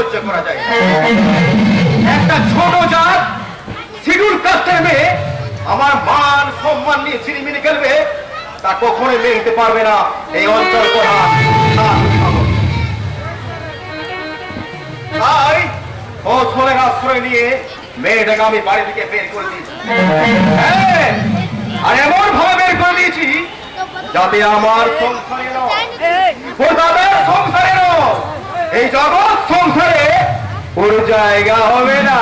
সহ্য করা যায় না। একটা ছোট জাত শিডিউল কাস্টের মেয়ে আমার মান সম্মান নিয়ে ছিনিমিনি খেলবে, তা কখনোই মেনে নিতে পারবে না এই অঞ্চল প্রধান। তাই কৌশলের আশ্রয় নিয়ে মেয়েটাকে আমি বাড়ি থেকে বের করে দিয়েছি। হ্যাঁ, আর এমন ভাবে বের করে দিয়েছি যাতে আমার সংসারেরও ও দাদার সংসারেরও এই জগৎ সংসারে ওর জায়গা হবে না।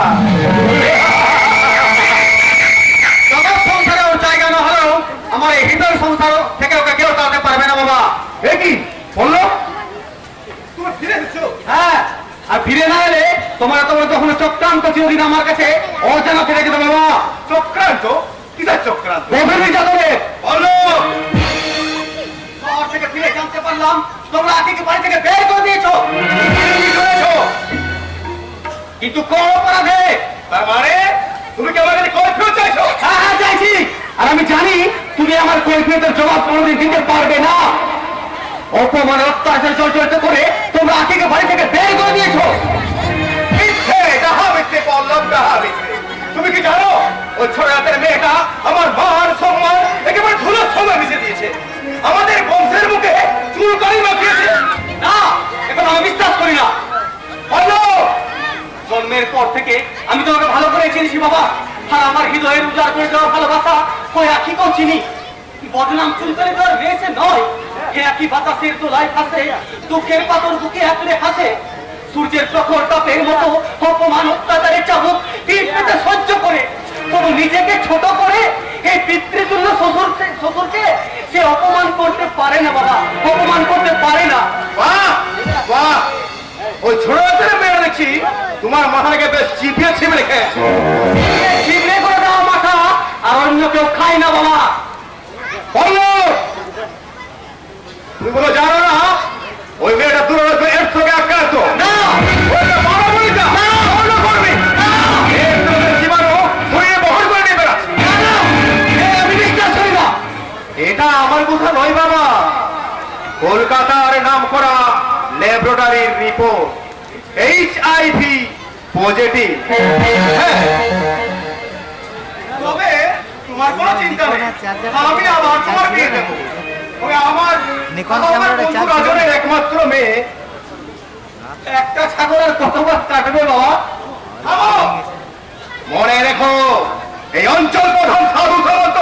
জগৎ সংসারে ওর জায়গা না হলেও আমার এই হৃদয় সংসার থেকে ওকে কেউ তাড়াতে পারবে না। বাবা এ কি বললো? তুমি ফিরে এসেছো? হ্যাঁ, আর ফিরে না এলে তোমার যখন চক্রান্ত চিরদিন আমার কাছে অজানা থেকে যেতে। বাবা চক্রান্ত? কিসের চক্রান্ত? গভীর যাদবের। বলো। শহর থেকে ফিরে জানতে পারলাম তোমরা আকিকে বাড়ি থেকে বের করে দিয়েছো, কিন্তু কোন অপরাধে? তার মানে তুমি কি আমার কাছে কৈফিয়ত চাইছো? হ্যাঁ হ্যাঁ চাইছি, আর আমি জানি তুমি আমার কৈফিয়তের জবাব কোনোদিন দিতে পারবে না। অপমান অত্যাচার চলচরিত করে তোমরা আকিকে বাড়ি থেকে বের করে দিয়েছো। তুমি কি জানো ওই ছোট হাতের মেয়েটা আমার মান সম্মান একেবারে ধুলোর সঙ্গে মিশে দিয়েছে, আমাদের বংশের মুখে চুলকানি মাখিয়েছে। না, এখন আমি বিশ্বাস করি না। বলো, জন্মের পর থেকে আমি তোমাকে ভালো করে চিনিছি বাবা, আর আমার হৃদয়ের উজাড় করে দেওয়া ভালোবাসা ওই আখিকেও চিনি। বদনাম চুলকানি দেওয়ার রয়েছে নয়, হে একই বাতাসের দোলায় ফাঁসে, দুঃখের পাথর বুকে আঁকড়ে হাসে। সূর্যের প্রখর তাপের মতো অপমান অত্যাচারের চাবুক পিঠ পেতে সহ্য করে তবু নিজেকে ছোট করে এই পিতৃতুল্য শ্বশুরকে সে অপমান করতে পারে না বাবা, অপমান করতে পারে না। বাহ বাহ, ওই ছোট মেয়েরা দেখছি তোমার মাথাকে বেশ চিপিয়ে ছিপড়ে খেয়েছে। চিপড়ে করে দেওয়া মাথা আর অন্য কেউ খায় না বাবা। বলো, তুমি বলো জানো না ওই মেয়েটা দুরারোগ্য এর সঙ্গে আক্রান্ত? না, ওইটা মারামারি না, অন্য করবি এর জীবাণু শরীরে বহন করে নিয়ে বেড়াচ্ছে। আমি বিশ্বাস করি না, এটা আমার কথা নয় বাবা, কলকাতার নাম করা ল্যাবরেটরির রিপোর্ট HIV পজিটিভ। তবে তোমার কোনো চিন্তা নেই, আমি আবার তোমার বিয়ে দেবো। আমার রাজনের একমাত্র মেয়ে, একটা ছাগলের কতবার কাটবে বাবা? মনে রেখো, এই অঞ্চল প্রধান সাধু সামন্ত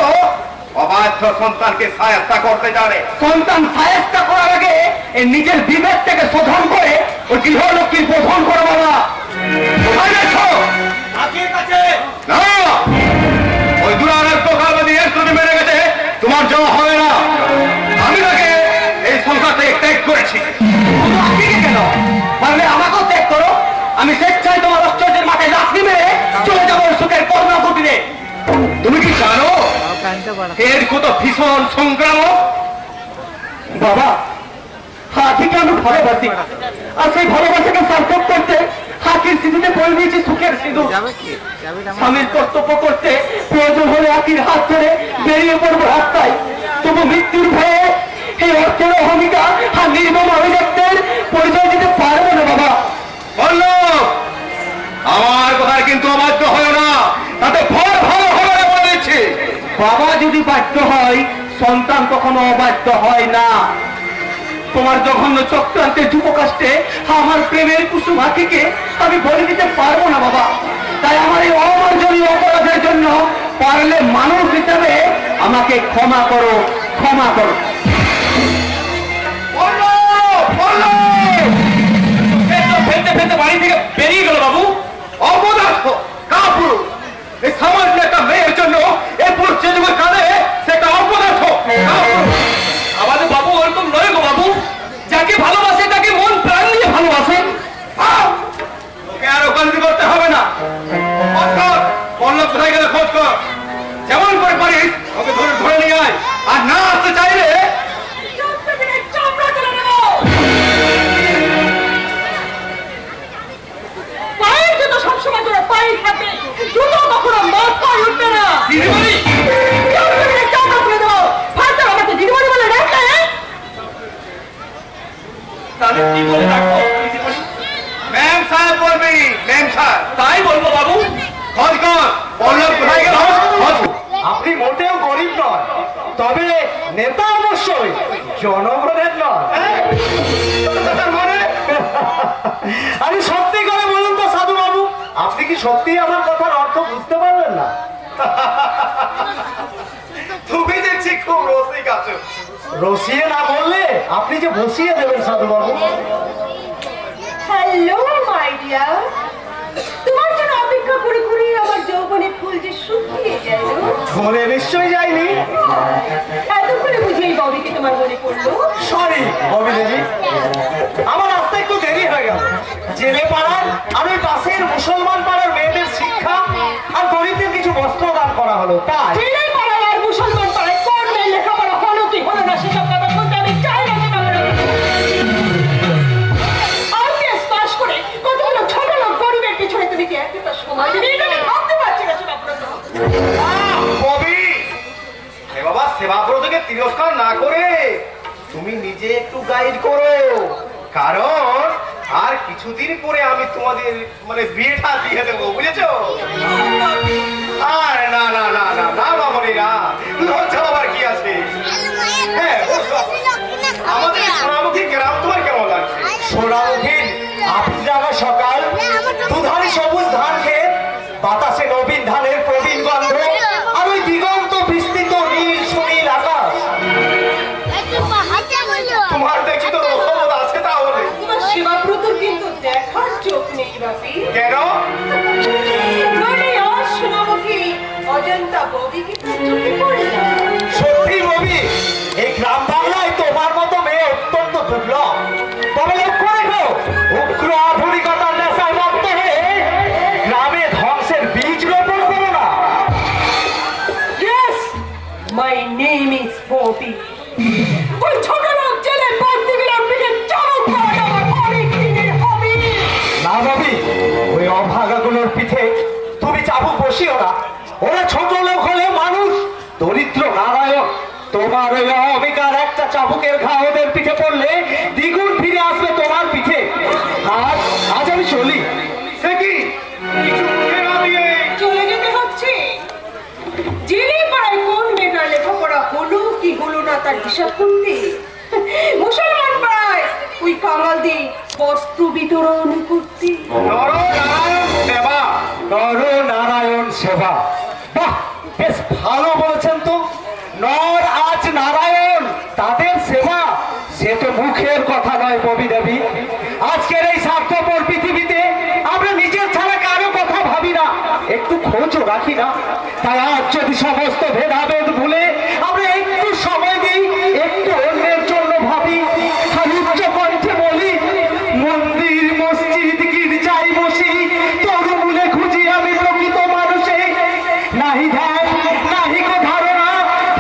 অবাধ্য সন্তানকে সায়স্তা করতে জানে। সন্তান সায়স্তা করার আগে নিজের বিবেকটাকে শোধন করে ও গৃহলক্ষ্মীর বোধন করো বাবা। কোথায় গেছো? না, ওই দুরারোগ্য কালবাদী এর যদি মেরে গেছে তোমার যাওয়া হবে না। আমি তাকে এই সংসার থেকে ত্যাগ করেছি। কেন পারলে আমাকেও ত্যাগ করো, আমি স্বেচ্ছায় তোমার ঐশ্বর্যের মাথায় লাথি মেরে চলে যাবো সুখের কর্মকুটিরে। তুমি কি জানো এর কত ভীষণ সংগ্রাম? বাবা হাতিকে আমি ভালোবাসি, আর সেই ভালোবাসাকে সার্থক করতে হাতির সিঁদুরে পরে দিয়েছি সুখের সিঁদুর। স্বামীর কর্তব্য করতে প্রয়োজন হলে হাতির হাত ধরে বেরিয়ে পড়বো রাস্তায়, তবু মৃত্যুর ভয়ে এই অর্থের অহমিকা আর নির্মম অভিযোগের পরিচয় দিতে পারবো না বাবা। বললো আমার কথা কিন্তু অবাধ্য হয় না, তাতে ফল ভালো হবে না বলে দিচ্ছি। বাবা যদি বাধ্য হয়, সন্তান কখনো অবাধ্য হয় না। তোমার জঘন্য চক্রান্তের যুবকাষ্টে আমার প্রেমের কুসুম আখিকে আমি বলে দিতে পারবো না বাবা। তাই আমার এই অমার্জনীয় অপরাধের জন্য পারলে মানুষ হিসেবে আমাকে ক্ষমা করো, ক্ষমা করো। ফেলতে ফেলতে বাড়ি থেকে বেরিয়ে গেল বাবু। অপদার্থ কাপুরুষ, এই সামান্য একটা মেয়ের জন্য এই পুরুষ যুগের কাঁধে সেটা অপদার্থ। আমাদের বাবু ওরকম নয় গো বাবু, যাকে ভালোবাসে তাকে মন প্রাণ দিয়ে ভালোবাসে। ওকে আর ওখানে করতে হবে না, বললো কোথায় গেলে খোঁজ কর, যেমন করে পারিস ওকে ধরে ধরে নিয়ে আয়, আর না আসতে চাইলে পায়ের জন্য সবসময় তোরা পায়ে থাকে, জুতো কখনো মাথ পায়ে উঠবে না। দিদিমণি তাহলে কি বলে রাখবো? ম্যাম সাহেব জনগণের নয়? তার মানে আরে সত্যি করে বলুন তো সাধু বাবু, আপনি কি সত্যি আমার কথার অর্থ বুঝতে পারলেন না? তুমি দেখছি খুব রসিক আছো। রসিয়ে না বললে আপনি যে বসিয়ে দেবেন সাধু বাবু। হ্যালো মাই ডিয়ার, তোমার জন্য অপেক্ষা করে করে আমার যৌবনের ফুল যে শুকিয়ে গেল। ধরে নিশ্চয়ই যায়নি। এতক্ষণে বুঝি এই ববিকে তোমার মনে পড়লো? সরি ববি দেবী, আমার আসতে একটু দেরি হয়ে গেল। জেলে পাড়ার আর ওই পাশের মুসলমান পাড়ার মেয়েদের শিক্ষা আর গরিবদের কিছু বস্ত্র দান করা হলো, তাই। জেলে পাড়ায় আর মুসলমান পাড়ায় কোন মেয়ে লেখাপড়া হলো কি হলো না সেসব কথা বলতে আমি চাই না। আইপিএস পাস করে কতগুলো ছোট লোক গরিবের পিছনে তুমি কি একটা সময় দেবে? এটা আমি ভাবতে পারছি না সেটা আপনার। ববি, এ বাবা সেবাব্রতকে তিরস্কার না করে তুমি নিজে একটু গাইড করো, কারণ আর কিছুদিন পরে আমি তোমাদের মানে বিয়েটা দিয়ে দেবো, বুঝেছো? আর না না না না না বাবরে না, লজ্জা বাবার কি আছে? হ্যাঁ বসো। আমাদের সোনামুখী গ্রাম তোমার কেমন লাগছে? সোনামুখী আপনি জানা সকাল, দুধারে সবুজ ধান ক্ষেত, বাতাসে নবীন ধানের প্রবীণ গন্ধ, আর ওই দিগন্ত বিস্তৃত নীল সুনীল আকাশ। তোমার দেখছি তো রসবোধ আছে তাহলে। তোমার সেবাব্রতর কিন্তু দেখার চোখ নেই বাপি। কেন? নইলে আর সোনামুখী অজন্তা ববিকে তার চোখে পড়ে না। সত্যি রবি, এই গ্রাম বাংলায় তোমার মতো মেয়ে অত্যন্ত দুর্লভ। তবে লক্ষ্য রেখো, উগ্র আধুনিকতার নেশায় মত্ত হয়ে গ্রামে ধ্বংসের বীজ রোপণ করো না। Yes, my name is Bobby. ওই ছোট লোক জেলে বন্দি গেলাম পিঠে চাবুক মারা আমার অনেক দিনের হবি। না রবি, ওই অভাগাগুলোর পিঠে তুমি চাবুক বসিও না। ওরা ছোট লোক হলে মানুষ, দরিদ্র নারায়ণ। তোমার ওই অহমিকার একটা চাবুকের ঘা ওদের পিঠে পড়লে দ্বিগুণ ফিরে আসবে তোমার পিঠে। আজ আজ আমি চলি। সে কি কিছু মুখে না দিয়ে চলে যেতে হচ্ছে। জেলে পাড়ায় কোন মেয়েটার লেখাপড়া হলো কি হলো না তার হিসাব করতে মুসলমান পাড়ায় ওই কাঙাল দিয়ে বস্ত্র বিতরণ করতে। নরনারায়ণ সেবা। নরনারায়ণ সেবা, বাহ, বেশ ভালো বলেছেন তো। নর আজ নারায়ণ, তাদের সেবা সে তো মুখের কথা নয় ববি দেবী। আজকের এই স্বার্থপর পৃথিবীতে আমরা নিজের ছাড়া কারো কথা ভাবি না, একটু খোঁজও রাখি না। তাই আজ যদি সমস্ত ভেদাভেদ ভুলে আমরা একটু সময় দিই, একটু অন্যের জন্য ভাবি, আর উচ্চ কণ্ঠে বলি, মন্দির মসজিদ গির্জায় বসি, তরুমূলে খুঁজি আমি প্রকৃত মানুষে। নাহি ধ্যান নাহি কো ধারণা,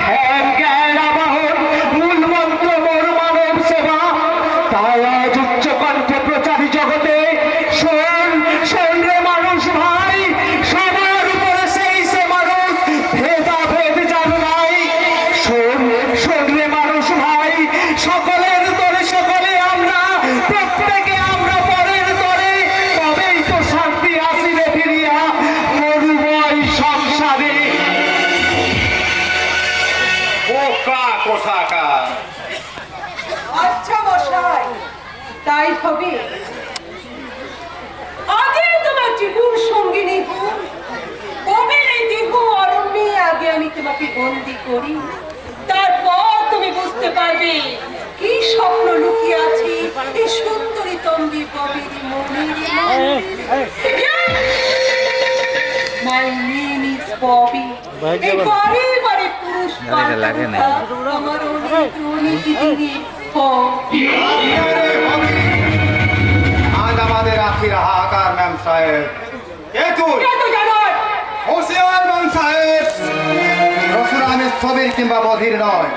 ধ্যান জ্ঞান আবাহন, মূল মন্ত্র মোর মানব সেবা। তাই আজ উচ্চ কণ্ঠে প্রচারী জগতে, শোন শোন রে মানুষ ভাই, সবার উপরে সেই সে মানুষ, ভেদাভেদ জানো নাই। শোন শোন রে মানুষ ভাই, সকলের তরে সকলে আমরা, প্রত্যেকে আমরা পরের তরে, তবেই তো শান্তি আসিবে ফিরিয়া মরুময় সংসারে। বোকা কোথাকার। আচ্ছা মশাই, তাই হবে। আগে তোমার জীবন সঙ্গিনী হোক, কবে এই দেহ অরণ্যে আগে আমি তোমাকে বন্দি করি, তারপর তুমি বুঝতে পারবে কি স্বপ্ন লুকিয়ে আছে এই সুন্দরী তম্বি ববির মনের মধ্যে। My name is Bobby. এই বারে বারে পুরুষ পাল্টা আমার অনেক দিনে Bobby। আজ আমাদের আখির হাহাকার ম্যাম সাহেব। কে তুই? কে তো জানার? হোশিয়ার ম্যাম সাহেব। রসুরামের ছবির কিংবা বধির নয়,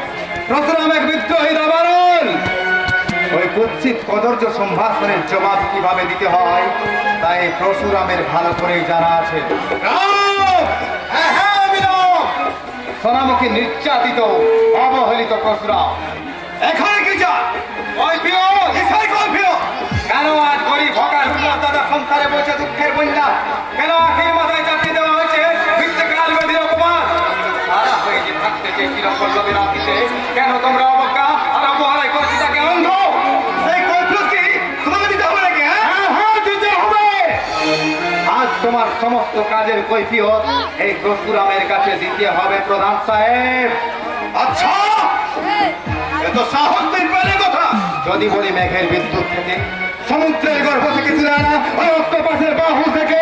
রসুরাম এক বিদ্রোহী দাবানল। ওই কুৎসিত কদর্য সম্ভাষণের জবাব কিভাবে দিতে হয় তাই পরশুরামের ভালো করেই জানা আছে। সোনামুখী নির্যাতিত অবহেলিত পরশুরাম এখানে কি চান? ওই প্রিয় ইসাই কল প্রিয়, কেন আজ গরিব হকার দাদা সংসারে বসে দুঃখের বন্যা, কেন আখির মাথায় চাপিয়ে দেওয়া হয়েছে মিথ্যে কাল বেদির অপমান? সারা হয়ে যে থাকতে যে কিরকম লোকের আপিসে কেন তোমরা অবজ্ঞা আর অবহেলা তোমার সমস্ত কাজের কৈফিয়ত এই পরশুরামের কাছে দিতে হবে প্রধান সাহেব। আচ্ছা, এ তো সাহসের পেলে কথা। যদি বলি মেঘের বিদ্যুৎ থেকে, সমুদ্রের গর্ভ থেকে তুলে আনা ওই অক্টোপাসের বাহু থেকে,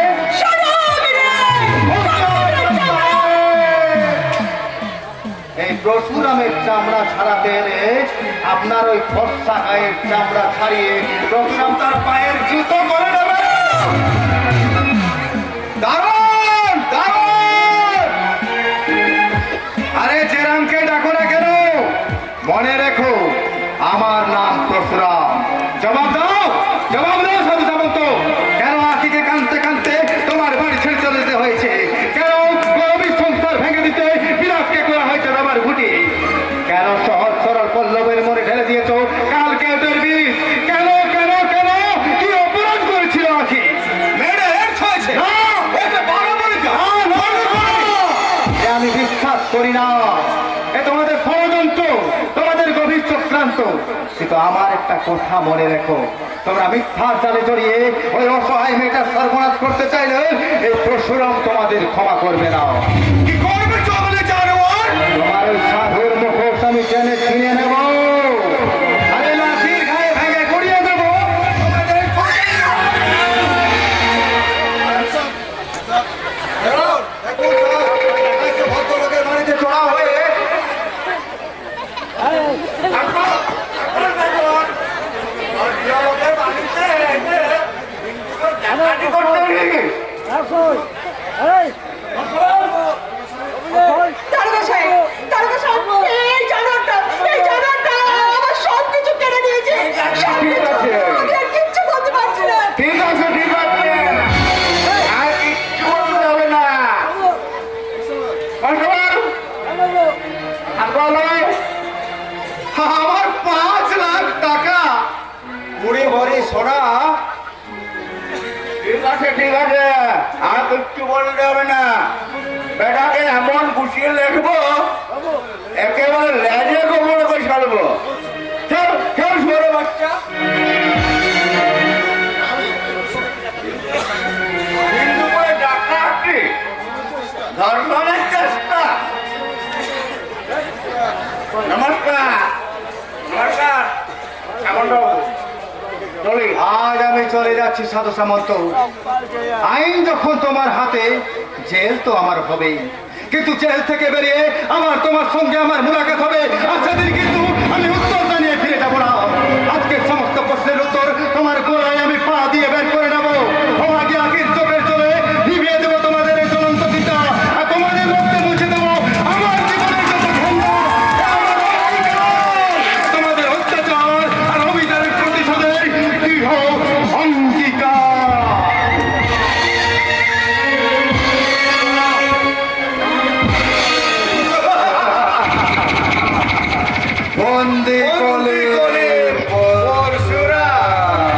এই পরশুরামের চামড়া ছাড়াতে এলে আপনার ওই ফর্সা গায়ের চামড়া ছাড়িয়ে পরশুরাম তার পায়ের জুতো করে নেবে। দারুণ দারুণ! আরে জেরামকে ডাকো না কেন? মনে রেখো আমার নাম পরশুরাম। জবাব দাও, জবাব দাও সাধু সামন্ত। কেন আখিকে কাঁদতে কাঁদতে তোমার বাড়ি ছেড়ে চলে যেতে হয়েছে? কেন গরবির সংসার ভেঙে দিতে বিরাটকে করা হয়েছে আমার ঘুটি? কেন সহজ সরল পল্লবের মনে ঢেলে দিয়েছো কালকে ওদের বিষ? কেন কেন কেন? কি অপরাধ করেছিল আখি? আমি বিশ্বাস করি না, এ তোমাদের ষড়যন্ত্র, তোমাদের গভীর চক্রান্ত। কিন্তু আমার একটা কথা মনে রেখো, তোমরা মিথ্যার জালে জড়িয়ে ওই অসহায় মেয়েটার সর্বনাশ করতে চাইলে এই পরশুরাম তোমাদের ক্ষমা করবে না। কি করবে চলে জানোয়ার? তোমার ওই সাধুর মুখোশ আমি টেনে ছিঁড়ে নেব, আরে লাঠির গায়ে ভেঙে গড়িয়ে দেবো। ভদ্রলোকের বাড়িতে চড়া হয়ে দারোগা সাহেব, দারোগা সাহেব, এই জানোয়ারটা, এই জানোয়ারটা আমার সবকিছু কেড়ে নিয়েছে। সবকিছু। আমি আর কিচ্ছু বলতে পারছি না। ঠিক আছে ঠিক আছে, আর কিচ্ছু বলতে হবে না। আর বলো, আমার 5 লাখ টাকা কুড়ি ভরি সোনা। ঠিক আছে ঠিক আছে, আর কিচ্ছু বলতে হবে না। বেটাকে এমন গুছিয়ে লিখবো, একেবারে লেজে গোবর করে ছাড়বো। চল চল শুয়ে বাচ্চা। হিন্দু করে ডাকাতি, ধর্ষণের চেষ্টা। নমস্কার নমস্কার সামন্তবাবু। আজ আমি চলে যাচ্ছি সাধু সামন্ত। আইন যখন তোমার হাতে, জেল তো আমার হবেই, কিন্তু জেল থেকে বেরিয়ে আমার তোমার সঙ্গে আমার মুলাকাত হবে। আর সেদিন কিন্তু আমি উত্তর জানিয়ে ফিরে যাবো না। আজকের সমস্ত প্রশ্নের উত্তর তোমার গোড়ায় আমি পা দিয়ে বের করে নেবো। আগে আগের চোখের চলে নিভিয়ে দেবো তোমাদের এই জ্বলন্ত চিতা, আর তোমাদের রক্তে মুছে দেবো আমার জীবনের যত ধন্য, তোমাদের অত্যাচার আর অবিচারের প্রতিশোধের দৃঢ় অঙ্গীকার। বন্দী কলে পরশুরাম।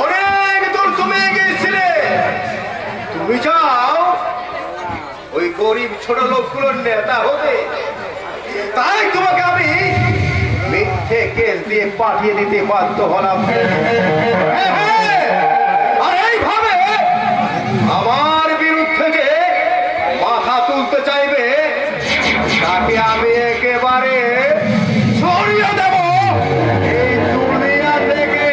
অনেক দূর তুমি গিয়েছিলে। তুমি চাও ওই গরিব ছোট লোকগুলোর নেতা হতে, তাই তোমাকে আমি মিথ্যে কেস দিয়ে পাঠিয়ে দিতে বাধ্য হলাম। আর এইভাবে আমার বিরুদ্ধে যে মাথা তুলতে চাইবে তাকে আমি একেবারে সরিয়ে দেব এই দুনিয়া থেকে।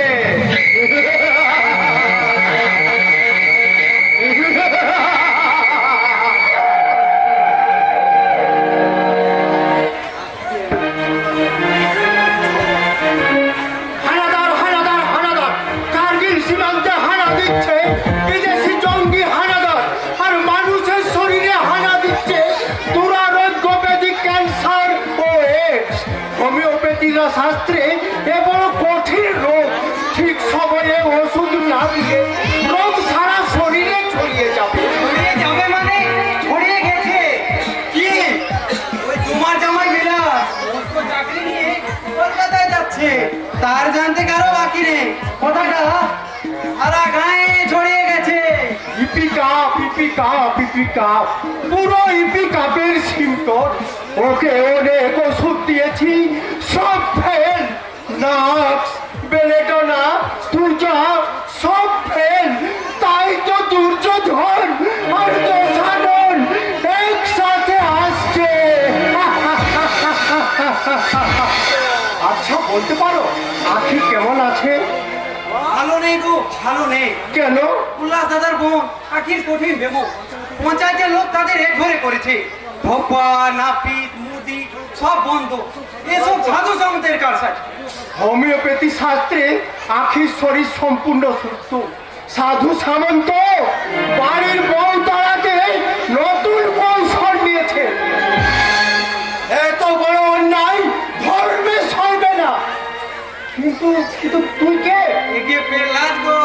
হানাদার হানাদার হানাদার, কার্গিল সীমান্তে হানা দিচ্ছে বিদেশি জঙ্গি হানাদার, আর মানুষের শরীরে হানা দিচ্ছে দুরারোগ্য ব্যাধি, ক্যান্সার ও এইডস। হোমিওপ্যাথিরা শাস্ত্রে এ বড় কঠিন রোগ, ঠিক সময়ে ওষুধ না দিয়ে রোগ সারা শরীরে ছড়িয়ে যাবে। ছড়িয়ে যাবে মানে ছড়িয়ে গেছে। কি ওই তোমার জামাই বিলাস সমস্ত চাকরি নিয়ে কলকাতায় যাচ্ছে, তার জানতে কারো বাকি নেই। কথাটা সারা গায়ে ছড়িয়ে গেছে। ইপিকাপ পুরো ইপিকাপের সিমটর। ওকে অনেক ওষুধ দিয়েছি, সব ফেল। নাক্স বেলেডনা তুজা সব ফেল, তাই তো দুর্যোধন আর দশানন একসাথে আসছে। আচ্ছা বলতে পারো আখি কেমন আছে? ভালো নেই গো, ভালো নেই। কেন? উল্লাস দাদার বোন আখির কঠিন ভেবো। পঞ্চায়েতের লোক তাদের এক ঘরে করেছে। ধোপা, নাপিত, মুদি সব বন্ধ। এসব সাধু সামন্তের কারসাজ। হোমিওপ্যাথি শাস্ত্রে আখির শরীর সম্পূর্ণ সুস্থ। সাধু সামন্ত বাড়ির বউ তাড়াতে নতুন কৌশল নিয়েছে। এত বড় অন্যায় ধর্মে সইবে না। কিন্তু কিন্তু তুই কে? এগিয়ে পেল্লাদ গো,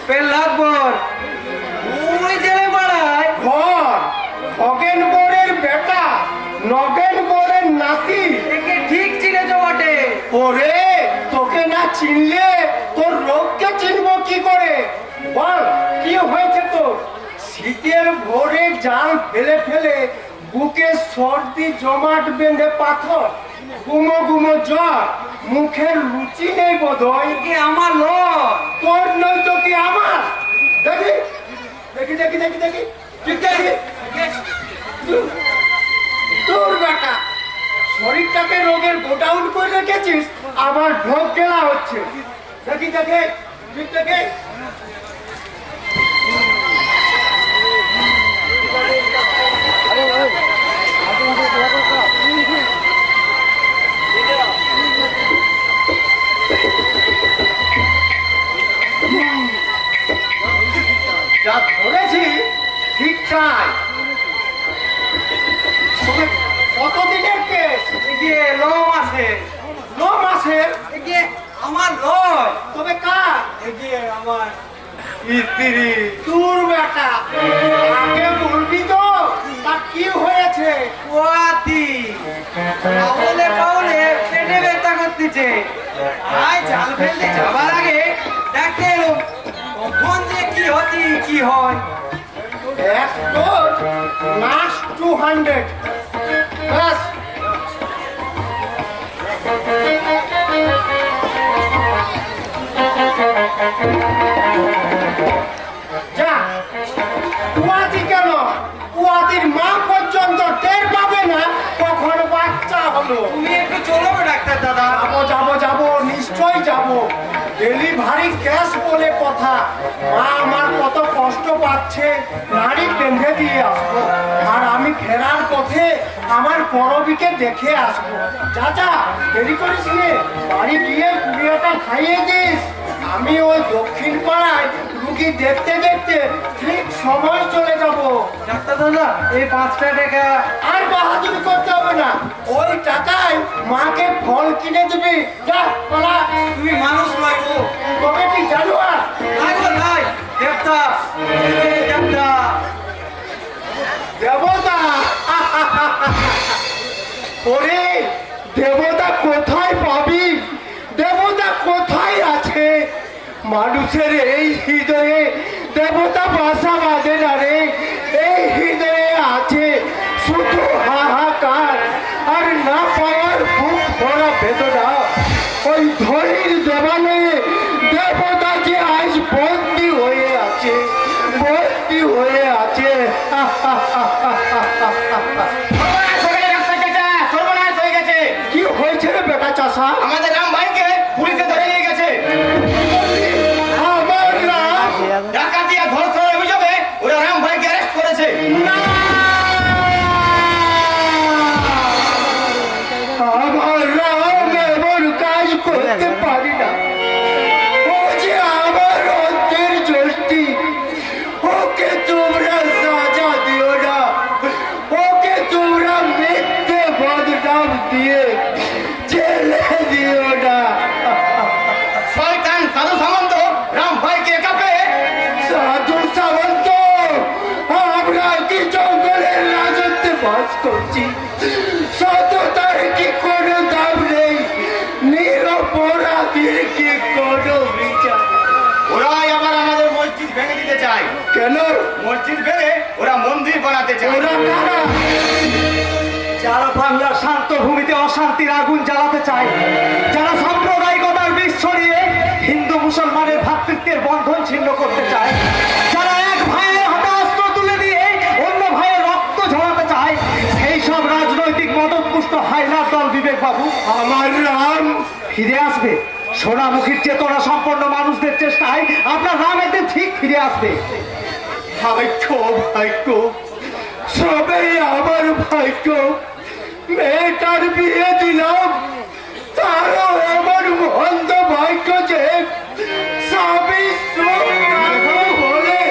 পেল্লাদ বর। ওই জেলে পাড়ায় ঘর খগেন বোরের বেটা, নগেন বোরের নাতি। একে ঠিক চিনেছ বটে। ওরে তোকে না চিনলে তোর রোগকে চিনবো কি করে? বল কি হয়েছে তোর? শীতের ভোরে জাল ফেলে ফেলে বুকে সর্দি জমাট বেঁধে পাথর, গুমো গুমো জ্বর, মুখের রুচি নেই বোধহয়। একে আমার লয়। তোর নয় তো কি আমার? দেখি দেখি দেখি দেখি দেখি ঠিক দেখি তোর বেটা শরীরটাকে রোগের গোডাউন করে রেখেছিস, আবার ঢোক গেলা হচ্ছে। দেখি দেখে ঠিক দেখে যা ধরেছি ঠিক চাই। কতদিনের কেস? একে লো মাসে। 9 মাসের। একে আমার লয়। তবে কার? একে আমার স্ত্রী। তোর বেটা আগে বলবি তো তা কি হয়েছে? ওয়াতি কাউলে কাউলে পেটে ব্যথা করতেছে। আয় জাল ফেলতে যাবার আগে দেখতে এলো কখন যে কি হতি কি হয়। এক ডোজ নাস 200 প্লাস। যা কুয়াতি কেন? কুয়াতির মা পর্যন্ত টের পাবে না কখন বাচ্চা হলো। তুমি একটু চলো গো ডাক্তার দাদা। যাবো যাবো যাবো নিশ্চয় যাবো। ডেলিভারি ক্যাশ বলে কথা। মা আমার কত কষ্ট পাচ্ছে, নারী বেঁধে দিয়ে আসবো। আর আমি ফেরার পথে আমার পরবীকে দেখে আসবো। যা যা দেরি করিস নে, বাড়ি গিয়ে কুড়িয়াটা খাইয়ে দিস। আমি ওই দক্ষিণ পাড়ায় রুগী দেখতে দেখতে ঠিক সময় চলে যাব। ডাক্তার দাদা এই 5টা টাকা। আর বাহাদুরি করতে হবে না, ওই টাকায় মাকে ফল কিনে দিবি। যা পালা। তুমি মানুষ নয় গো। তবে কি জানোয়ার? নাই গো নাই। দেবতা দেবতা দেবতা। ওরে দেবতা কোথায় পাবি? দেবতা কোথায় আছে? মানুষের এই হৃদয়ে দেবতা বাসা বাঁধে না রে। এই হৃদয়ে আছে শুধু হাহাকার আর না পাওয়ার বুক ভরা বেদনা। ওই ধরির দেবালয়ে দেবতা যে আজ বন্দী হয়ে আছে, বন্দী হয়ে আছে। কি হয়েছে রে বেটা চাষা? আমাদের রাম ভাইকে পুলিশে ধরে নিয়ে গেছে। আমার রাম ডাকাতি আর ধর্ষণের অভিযোগে ওরা রাম ভাইকে অ্যারেস্ট করেছে। না! আমার রাম এমন কাজ করতে পারি না। ও যে আমার অন্তের জ্যোতি। ওকে তোমরা সাজা দিও না। ওকে তোমরা মিথ্যে বদনাম দিয়ে জেলে দিও না। শয়তান সাধু সামন্ত রাম ভাইকে একা পেয়ে সাধু সামন্ত, আমরা কি জঙ্গলের রাজত্বে বাস করছি? সততার কি কোনো দাম নেই? নিরপরাধীর কি কোনো বিচার? ওরাই আবার আমাদের মসজিদ ভেঙে দিতে চায়। কেন? মসজিদ ভেঙে ওরা মন্দির বানাতে চায়। ওরা কারা? যারা বাংলার শান্ত ভূমিতে অশান্তির আগুন জ্বালাতে চায়, যারা সাম্প্রদায়িকতার বিষ ছড়িয়ে ভ্রাতৃত্বের বন্ধন ছিন্ন করতে চায়, যারা এক ভাইয়ের হাতে অস্ত্র তুলে দিয়ে অন্য ভাইয়ের রক্ত ঝরাতে চায়, সেই সব রাজনৈতিক মদতপুষ্ট হাইনার দল বিবেক বাবু আমার রাম ফিরে আসবে। সোনামুখীর চেতনা সম্পন্ন মানুষদের চেষ্টায় আপনার রাম একদিন ঠিক ফিরে আসবে। ভাগ্য ভাগ্য সবাই আমার ভাগ্য। মেয়েটার বিয়ে দিলাম, তারও আমার মন্দ ভাগ্য যে সবই বলে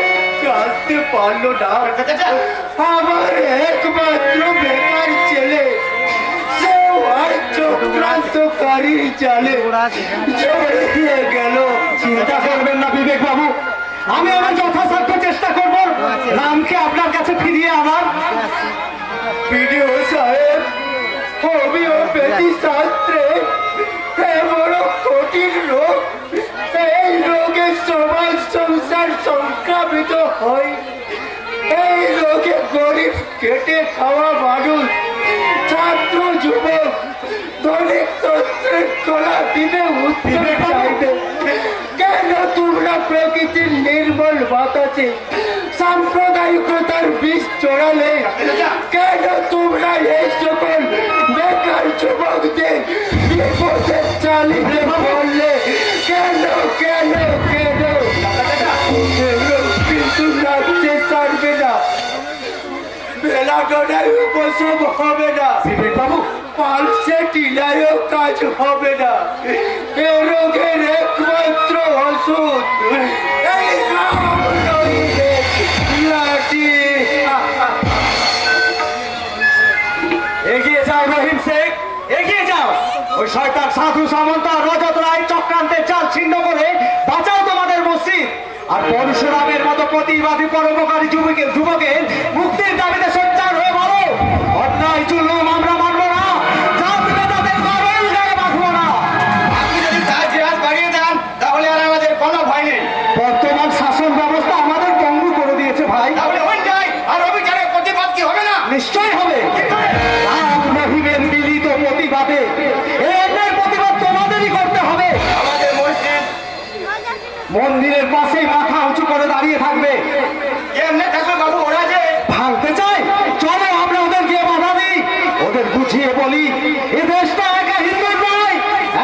জানতে পারলো না। আমার একমাত্র বেকার ছেলে, সে চক্রান্তকারী জালে জড়িয়ে গেল। চিন্তা করবেন না বিবেক বাবু, আমি আমার যথাসাধ্য চেষ্টা করব রামকে আপনার কাছে ফিরিয়ে আনার। বিডিও সাহেব, হোমিওপ্যাথি শাস্ত্রে এমন কঠিন রোগ, এই রোগে সমাজ সংসার সংক্রামিত হয়। এই রোগে গরিব কেটে খাওয়া মানুষ, ছাত্র যুবক, দলিত তন্ত্রের কলা দিনে উঠতে চাইবে। কেন তোমরা প্রকৃতির নির্মল বাতাসে সাম্প্রদায়িকতার বীজ চড়ালে? কেন তোমরা এই সকল বেকার যুবকদের বিপদের চালিয়ে বললে? কেন কেন কেন? কিন্তু রাজ্যে ছাড়বে না, বেলাডোনায় উপশম হবে না, বিবেক বাবু পালসে টিলায়ও কাজ হবে না। এ রোগের একমাত্র ওষুধ এই রাম নইলে লাঠি। এগিয়ে যাও রহিম শেখ, এগিয়ে যাও। ওই শয়তান সাধু সামন্ত আর রজত রায় চক্রান্তের চাল ছিন্ন করে বাঁচাও তোমাদের মসজিদ। আর পরশুরামের মতো প্রতিবাদী পরোপকারী যুবকের মুক্তির দাবিতে সোচ্চার হয়ে বলো, অন্যায় জুলুম আমরা মানব না, জাত ভেদাদের গরল গায়ে বাঁধবো না। আপনি যদি সাহায্যের হাত বাড়িয়ে দেন তাহলে আর আমাদের কোনো ভয় নেই। বর্তমান শাসন ব্যবস্থা আমাদের পঙ্গু করে দিয়েছে ভাই। তাহলে অন্যায় আর অবিচারের প্রতিবাদ কি হবে না? নিশ্চয় হবে। রাম রহিমের মিলিত প্রতিবাদে এই অন্যায়ের প্রতিবাদ তোমাদেরই করতে হবে। আমাদের মসজিদ মন্দিরের পাশেই মাথা উঁচু করে দাঁড়িয়ে থাকবে। এমনি থাকবে বাবু, ওরা যে ভাঙতে চাই, চলো আমরা ওদের গিয়ে বাধা দিই, ওদের বুঝিয়ে বলি এ দেশটা একা হিন্দুর নয়,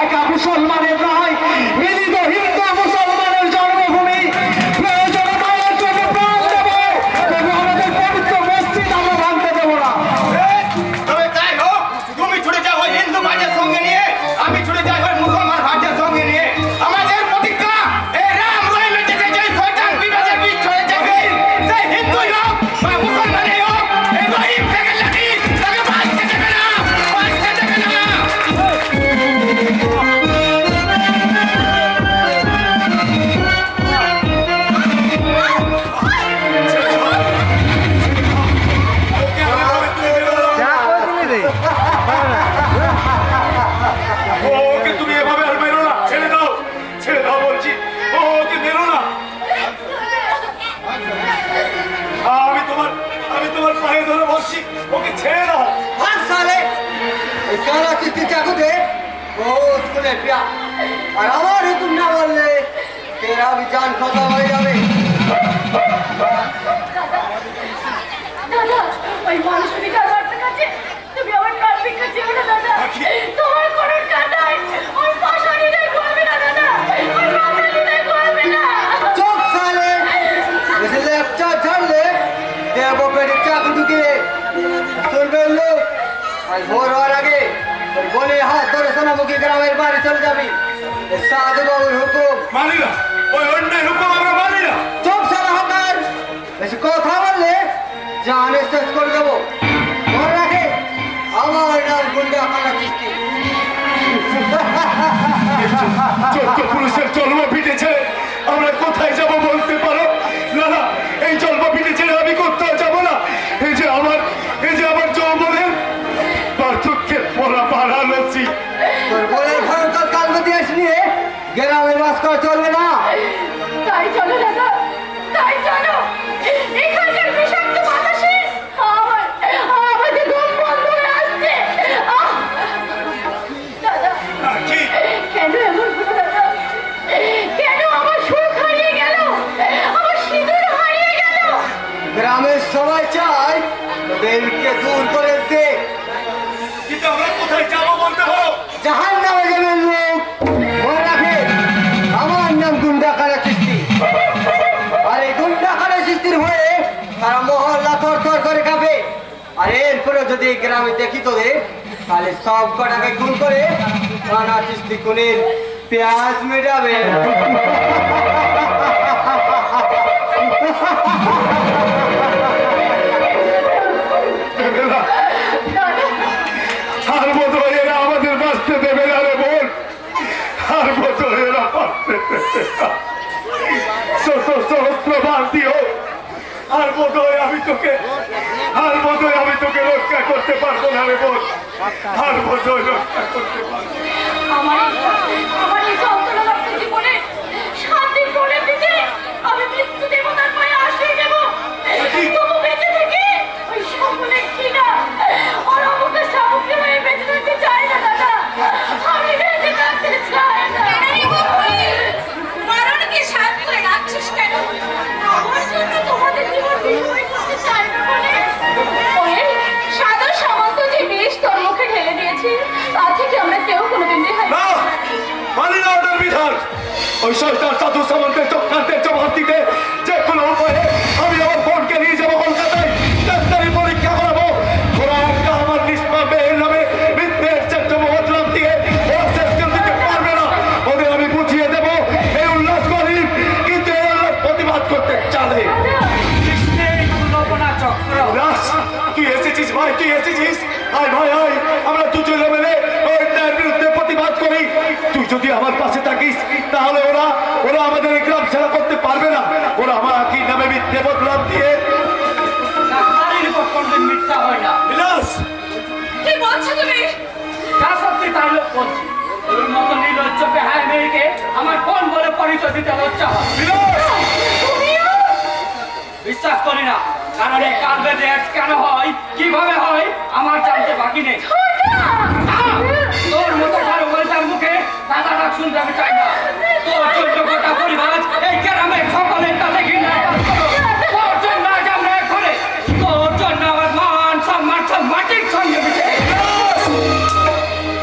একা মুসলমানের নয়, মিলিত হিন্দু মুসলমানের জন্মভূমি। প্রয়োজনে মায়ের জন্য প্রাণ দেবো, তবে আমাদের পবিত্র মসজিদ আমরা ভাঙতে দেবো না। তবে তাই হোক, তুমি ছুটে যাও ওই হিন্দু ভাইদের সঙ্গে নিয়ে, আমি ছুটে যাই ওই মুসলমান ভাইদের সঙ্গে নিয়ে। আমাদের প্রতিজ্ঞা, এই রাম রহিমের থেকে যে শয়তান বিবাদের বীজ ছড়ে যাবে, সেই হিন্দুই হোক বা মুসলমানই হোক, এই রহিম থেকে লাঠি তাকে বাঁচতে দেবে না, বাঁচতে দেবে না। ওকে তুমি এভাবে আর মেরো না, ছেড়ে দাও বলছি, ওকে মেরো না। আমি তোমার পায়ে ধরে বসছি, ওকে ছেড়ে দাও। भाग साले इस काला किस्ती चाकू दे वो उसने पिया और हमारे हुक्म ना बोलने तेरा भी जान खत्म हो जावे। দাদা, ওই মানুষটি কারোর কাছে তুমি আমার প্রাণ ভিক্ষা চেও না দাদা। তোমার কোনো কান্নায় ওই পাশানি নাই করবে না দাদা, ওই পাশানি নাই করবে না। चुप साले इसलिए अच्छा झड़ ले दे वो पेट चाकू ढुके सुन बे लोग आज भोर और आगे और बोले हाथ धरे सोनामुखी ग्रामेर बाहर चले जाबी ए साधु बाबूर हुकुम মানি না, ওই অন্যায় হুকুম আমরা মানি না। চুপ সারা হকার বেশি কথা বললে জানে শেষ করে দেবো। মনে রাখে আমার নাম গুন্ডা খানা কিস্তি। চোদ্দ পুরুষের জন্ম পিটেছে, আমরা কোথায় যাব বলতে পারো? না না, এই জন্ম পিটেছে আমি কোথাও যাব না। এই যে আমার যৌবনের পার্থক্যের পরা বাড়ানোছি। তোর বলের ভয়ঙ্কর কালমতি নিয়ে গ্রামের বাস করা চলবে না। তাই চলো দাদা, তাই চলো। এখানকার বিষাক্ত বাতাসে আমাদের ঘুম বন্ধ হয়ে আসছে। দাদা, কি কেন এমন হলো দাদা? কেন আমার সুখ হারিয়ে যদি এই গ্রামে দেখি তোদের, তাহলে সব কটাকে খুন করে রানা চিস্তি খুনের পেঁয়াজ মেটাবে। আর বোধ হয় এরা আমাদের বাঁচতে দেবে না রে বোন, আর বোধ হয় এরা বাঁচতে দেবে না। শত সহস্র বার দিও, আর বোধ হয় আমি তোকে রক্ষা করতে পারবো না রে বোন, আর বোধ হয় রক্ষা করতে পারবো না। আমার এই যন্ত্রণা রক্ত জীবনে শান্তি করে দিতে আমি মৃত্যু দেবতার পায়ে আশ্রয় নেব। তবু বেঁচে থেকে ওই সকলের ঘৃণা আর আমাকে সামগ্রী হয়ে বেঁচে থাকতে চাই না দাদা, আমি বেঁচে থাকতে চাই না। মারণকে সাথ করে রাখছিস কেন? আমার জন্য তোমাদের জীবন বিনিময় করতে চাই না বলে ওই সাদা সামন্ত যে বিষ তোর মুখে ঢেলে দিয়েছি, তা থেকে আমরা কেউ কোনোদিন রেহাই না, মানি না ওদের বিধান। ওই সরকার সাধু সামন্তের চক্রান্তের জবাব দিতে যে কোনো উপায়ে আমি আমার বোনকে নিয়ে যাবো কলকাতায়, ডাক্তারি পরীক্ষা করাবো। ওরা একটা আমার নিষ্পাপ মেয়ের নামে মিথ্যের চেষ্টা বদলাম দিয়ে ওরা শেষ করে দিতে পারবে না। ওদের আমি বুঝিয়ে দেবো এই উল্লাস গরিব, কিন্তু এই উল্লাস প্রতিবাদ করতে চালে। উল্লাস, তুই এসেছিস ভাই, তুই এসেছিস। আয় ভাই আয়, আমরা দুজনে মিলে ওই ন্যায়ের বিরুদ্ধে প্রতিবাদ করি। তুই যদি আমার পাশে থাকিস তাহলে ওরা আমাদের এই গ্রাম ছাড়া করতে পারবে না। ওরা আমার কি নামে মিথ্যে বদলাম দিয়ে মিথ্যা হয় না। বিলাস, কি বলছো তুমি? যা সত্যি তার লোক বলছি। ওর মতো নির্লজ্জ বেহায় মেয়েকে আমার কোন বলে পরিচয় দিতে লজ্জা হয়। বিলাস, বিশ্বাস করি না, কারণ এই কালবে ডেট কেন হয়, কিভাবে হয় আমার জানতে বাকি নেই। তোর মতো কারো বলতার মুখে দাদা ডাক শুনতে আমি চাই না। তোর জন্য গোটা পরিবার এই গ্রামের সকলের কাছে ঘৃণা কাজ করো। তোর জন্য আজ আমরা এখানে, তোর জন্য আমার মান সম্মান সব মাটির সঙ্গে মিশে।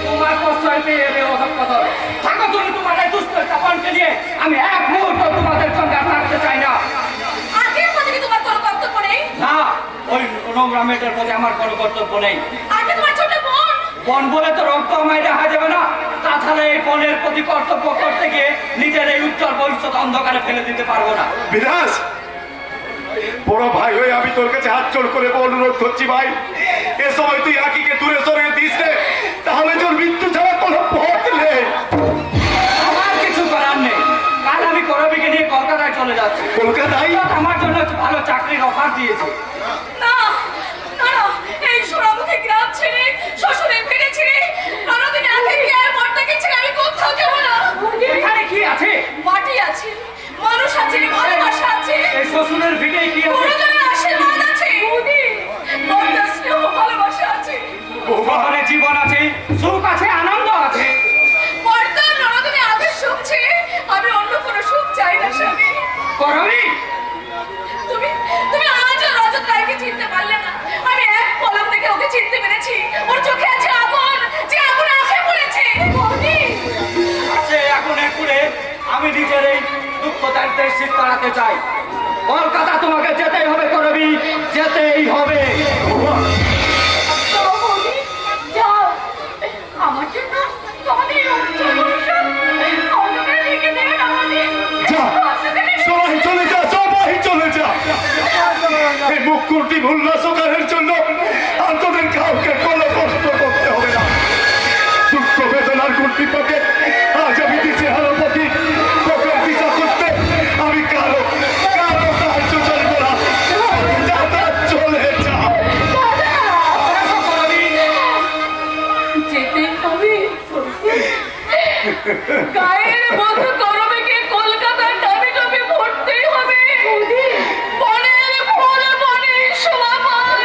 তোমার প্রশ্রয় পেয়ে এলে ওসব কথা থাকো তুমি তোমার এই দুষ্ট চাপনকে নিয়ে। আমি এক মুহূর্ত তোমাদের সঙ্গে আর থাকতে চাই না। আগের মধ্যে কি তোমার কোনো কর্তব্য নেই? না, ওই নোংরা মেয়েটার প্রতি আমার কোনো কর্তব্য নেই। আগে তোমার ছোট বোন। বন বলে তো রক্ত আমায় দেখা যাবে না। তাছাড়া এই বনের প্রতি কর্তব্য করতে গিয়ে নিজের এই উজ্জ্বল ভবিষ্যৎ অন্ধকারে ফেলে দিতে পারবো না। বিলাস, বড় ভাই হয়ে আমি তোর কাছে হাত জোড় করে অনুরোধ করছি ভাই, এ সময় তুই আকিকে দূরে সরিয়ে দিস রে, তাহলে তোর মৃত্যু ছাড়া কোনো পথ নেই। আমার কিছু করার নেই। কাল আমি করবিকে নিয়ে কলকাতায় চলে যাচ্ছি। কলকাতায়? আমার জন্য ভালো চাকরির অফার দিয়েছে। না না না, এই সোনামুখী গ্রাম ছেড়ে শ্বশুরের ফিরে ছেড়ে ননদিনী আগে গিয়ে আর মরটাকে ছেড়ে আমি কোথাও যাব না। এখানে কি আছে? মাটি আছে, মানুষ আছে, ভালোবাসা আছে, এই শ্বশুরের ভিড়ে কি আছে? গুরুজনের আশীর্বাদ আছে, বন্ধার স্নেহ ভালোবাসা আছে, ওখানে জীবন আছে, সুখ আছে, আনন্দ আছে। বর্তমান ননদিনী আগে সুখ ছেড়ে আমি অন্য কোনো সুখ চাই না স্বামী। করবি? তুমি তুমি আজও রজত রায়কে চিনতে পারলে না। আমি এক পলক থেকে ওকে চিনতে পেরেছি। ওর চোখে আছে আগুন, যে আগুন আঁখে পড়েছে। আছে আগুনের পুড়ে আমি নিজের এই দুঃখ দারিদ্রের শীত কাটাতে চাই। কলকাতা তোমাকে যেতেই হবে, করবি, যেতেই হবে। যাও বৌদি, যাও। আমার জন্য তোমাদের এই উজ্জ্বল ভবিষ্যৎ অন্ধকারে রেখে দেবেন আমাদের। যা, সবাই চলে যা, সবাই চলে যা। এই মুখকুটি উল্লাসকারের জন্য আর তোদের কাউকে কোনো কষ্ট করতে হবে না। দুঃখ বেদনার গুটি পাকে আজ আমি দিচ্ছি হারপতি তোকের দিশা করতে। আমি কারো সাহায্য করবো না। যা, তা চলে যা। যেতে হবে গায়ের মধু করবিকে কলকাতার দাবি টপে ভরতেই হবে। বনের ফুল বনে শোভা পায়।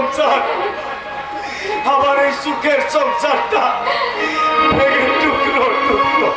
সংসার, আমার এই সুখের সংসারটা ভেঙে টুকরো টুকরো।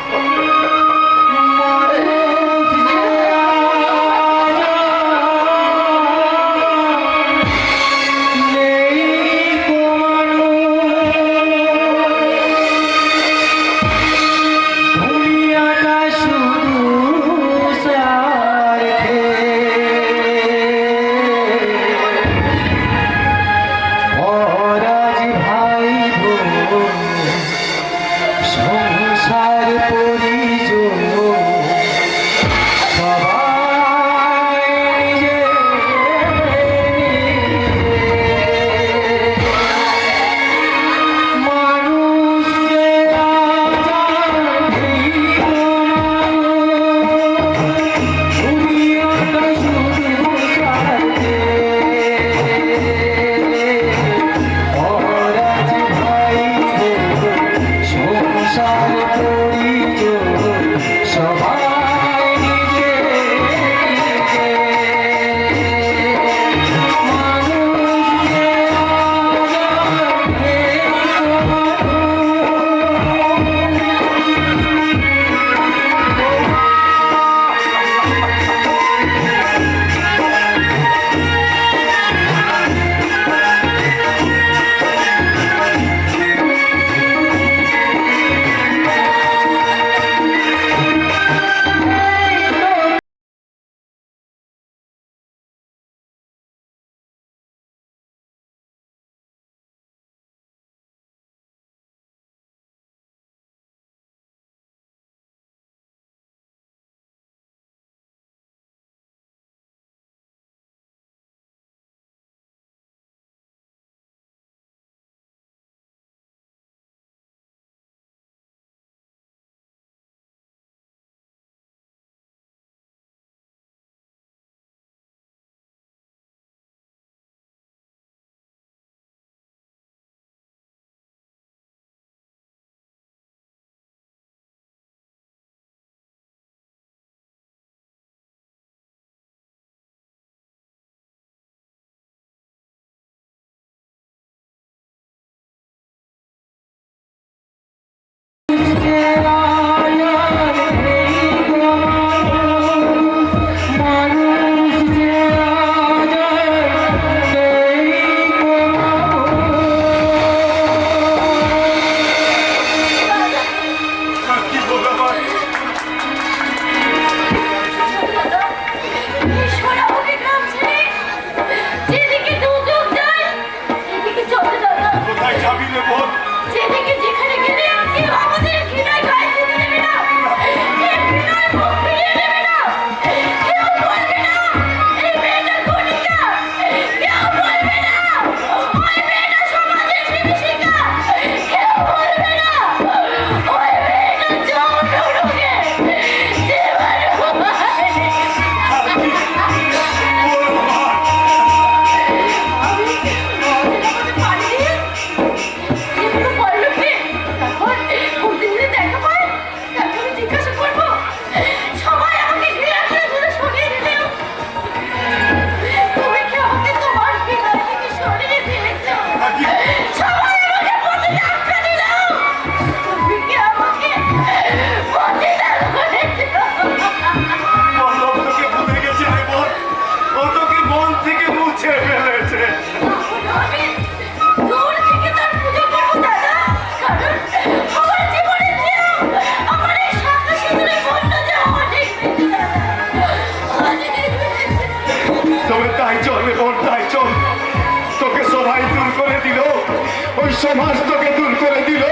সমাজ তোকে দূর করে দিল,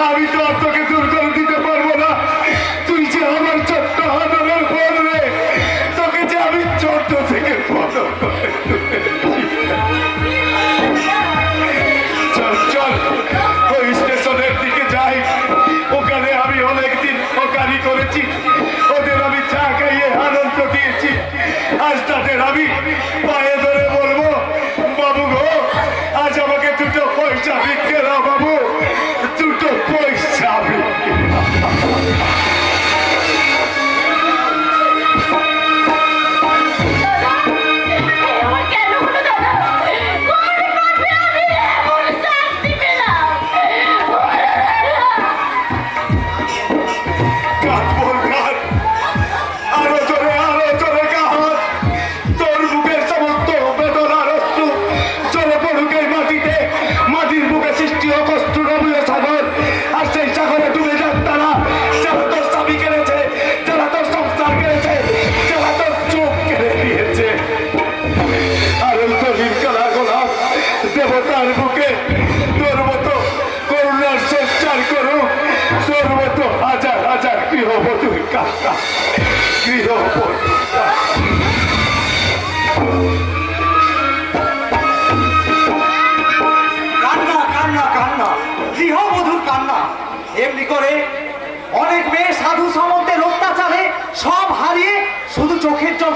আমি তো আর তোকে দূর করে দিতে পারবো না। তুই যে আমার ছোট্ট আদরের বোন রে, তোকে যে আমি ছোট্ট থেকে বড় করে চল চল ওই স্টেশনের দিকে যাই। ওখানে আমি অনেকদিন ওকারি করেছি, ওদের আমি চা খাইয়ে আনন্দ দিয়েছি। আজ তাদের আমি পায়ে ধরে বলবো, বাবু গো আজ আমাকে দুটো পয়সা ভিক্ষে দাও বাবু, দুটো পয়সা ভিক্ষে। আমার কেন হলো দাদা?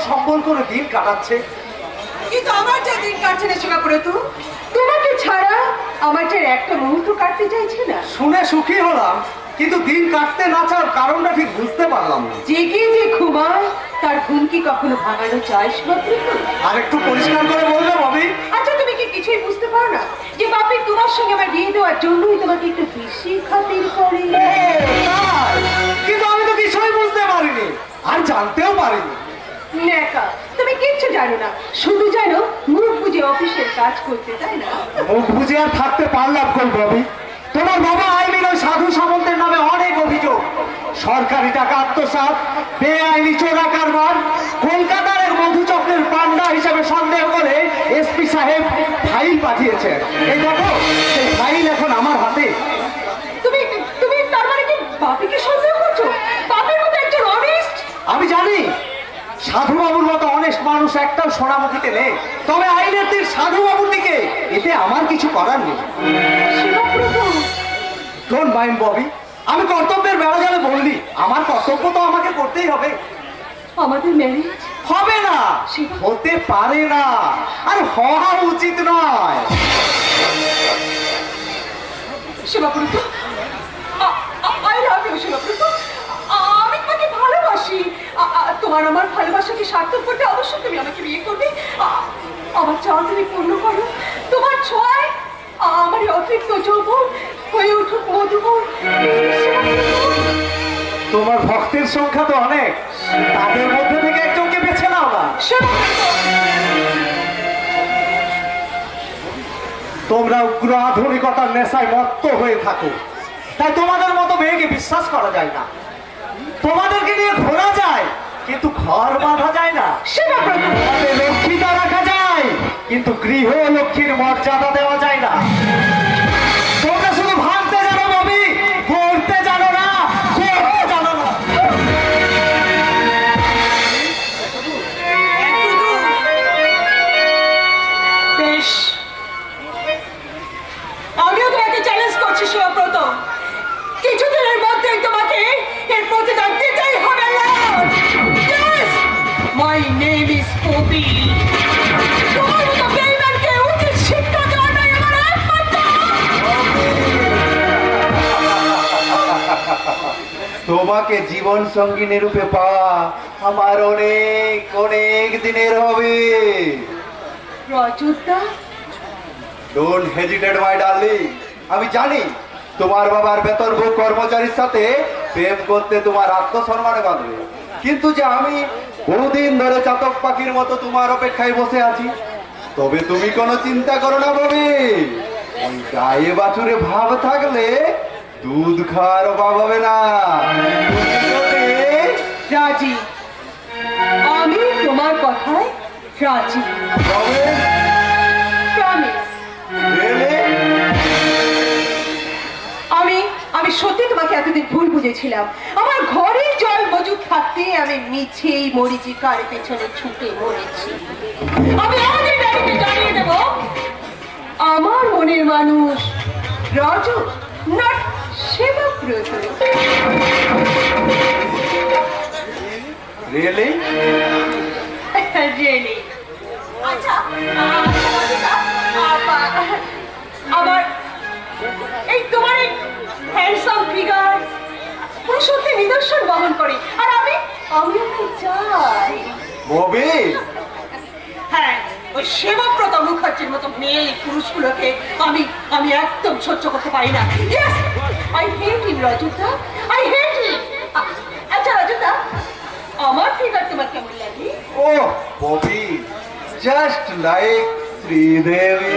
সম্বল করে দিন কাটাচ্ছে। কিন্তু আমার যা দিন কাটছে না শিবাব্রত, তোমাকে ছাড়া আমার যে একটা মুহূর্ত কাটতে চাইছে না। শুনে সুখী হলাম, কিন্তু দিন কাটতে না চাওয়ার কারণটা ঠিক বুঝতে পারলাম না। জেগে যে ঘুমায় তার ঘুম কি কখনো ভাঙানো যায় শিবাব্রত? আর একটু পরিষ্কার করে বলবে ববি। আচ্ছা, তুমি কি কিছুই বুঝতে পারো না যে বাপি তোমার সঙ্গে আমার বিয়ে দেওয়ার জন্যই তোমাকে একটু বেশি খাতির করে? তাই? কিন্তু আমি তো কিছুই বুঝতে পারিনি, আর জানতেও পারিনি। নেকা, তুমি কিচ্ছু জানো না, শুধু জানো মুখ বুঝে অফিসের কাজ করতে, তাই না? মুখ বুঝে আর থাকতে পারলাম কই ববি? তোমার বাবা আইমিন ওই সাধু সামন্তের নামে অনেক অভিযোগ, সরকারি টাকা আত্মসাৎ, বেআইনি চোরা কারবার, কলকাতার এক মধুচক্রের পান্ডা হিসেবে সন্দেহ করে এসপি সাহেব ফাইল পাঠিয়েছেন। এই দেখো, সেই ফাইল এখন আমার হাতে। তুমি তুমি তার মানে কি বাপিকে সন্দেহ করছো? বাপের মতো একজন অনেস্ট? আমি জানি সাধু বাবুর মতো অনেস্ট মানুষ একটাও সোনামুখীতে নেই, তবে আইনের দিক সাধু বাবুর দিকে, এতে আমার কিছু করার নেই। শিবাব্রত, ডোন্ট মাইন্ড ববি, আমি কর্তব্যের বেড়া জালে বললি, আমার কর্তব্য তো আমাকে করতেই হবে। আমাদের ম্যারেজ হবে না, হতে পারে না, আর হওয়া উচিত নয়। শিবাব্রত, আই লাভ ইউ শিবাব্রত, আমি তোমাকে ভালোবাসি। তোমার আমার ভালোবাসাকে সার্থক করতে অবশ্যই তুমি আমাকে বিয়ে করবে। আমার চাওয়া তুমি পূর্ণ করো। তোমার ছোঁয়ায় আমার অতিরিক্ত যৌবন হয়ে উঠুক মধুবন। তোমার ভক্তের সংখ্যা তো অনেক, তাদের মধ্যে থেকে একজনকে বেছে নাও না। তোমরা উগ্র আধুনিকতার নেশায় মত্ত হয়ে থাকো, তাই তোমাদের মতো মেয়েকে বিশ্বাস করা যায় না। তোমাদেরকে নিয়ে ঘোরা যায়, কিন্তু ঘর বাঁধা যায় না। তোমাদের রক্ষিতা রাখা যায়, কিন্তু গৃহ লক্ষ্মীর মর্যাদা দেওয়া যায় না। তোমরা শুধু ভাঙতে জানো ববি, করতে জানো না, করতে জানো না। বেশ, আমিও তোমাকে চ্যালেঞ্জ করছি শিবব্রত, কিছুদিনের মধ্যেই তোমাকে এর প্রতিদান দিতেই হবে। মাই নেম ইজ কবি। তোমার মতো বেঈমানকে উচিত শিক্ষা দেওয়াটাই আমার একমাত্র। তোমাকে জীবন সঙ্গিনী রূপে পাওয়া আমার অনেক অনেক দিনের হবে। রজতদা, ডোন্ট হেজিটেট মাই ডার্লিং, আমি জানি তোমার বাবার বেতনভোগ কর্মচারীর সাথে প্রেম করতে তোমার আত্মসম্মানে বাঁধবে, কিন্তু যে আমি বহুদিন ধরে চাতক পাখির মতো তোমার অপেক্ষায় বসে আছি। তবে তুমি কোনো চিন্তা করো না ববি, ওই গায়ে বাছুরে ভাব থাকলে দুধ খাওয়ার অভাব হবে না। রাজি, আমি তোমার কথায় রাজি। প্রমিস। আমি সত্যি তোমাকে এতদিন ভুল বুঝেছিলাম। আমার ঘরে জল মজুদ থাকতে আমি মিছেই মরিচিকার পেছনে ছুটে মরেছি। আমি আমাদের ড্যাডিকে জানিয়ে দেব, আমার মনের মানুষ রজত, নট শিবব্রত। রিয়েলি? রিয়েলি। আচ্ছা, আমার এই তোমার এই হ্যান্ডসাম ফিগার পুরো সত্যি নিদর্শন বহন করে, আর আমি ওকে চাই। ববি, হ্যাঁ, ওই শিবব্রত মুখার্জির মতো মেয়ে পুরুষগুলোকে আমি একদম সহ্য করতে পারি না। Yes, I hate him Rajata, I hate him. আচ্ছা রজতা, আমার ফিগার তোমার কেমন লাগে? Oh Bobby, just like Sridevi.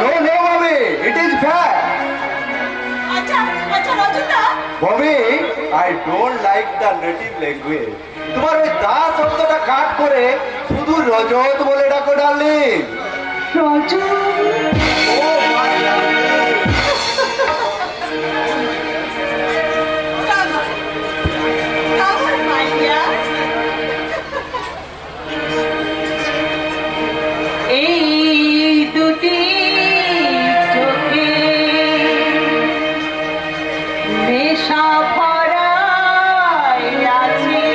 No no Bobby, it is fact. আচ্ছা Rajata, Bobby, I don't like the native language. তোমার ওই দা শব্দটা কাট করে শুধু রজত বলে ডাকো darling. Rajat, O my darling. আমার মাইয়া। এই দুটি চোখে নেশা ভরা আছে,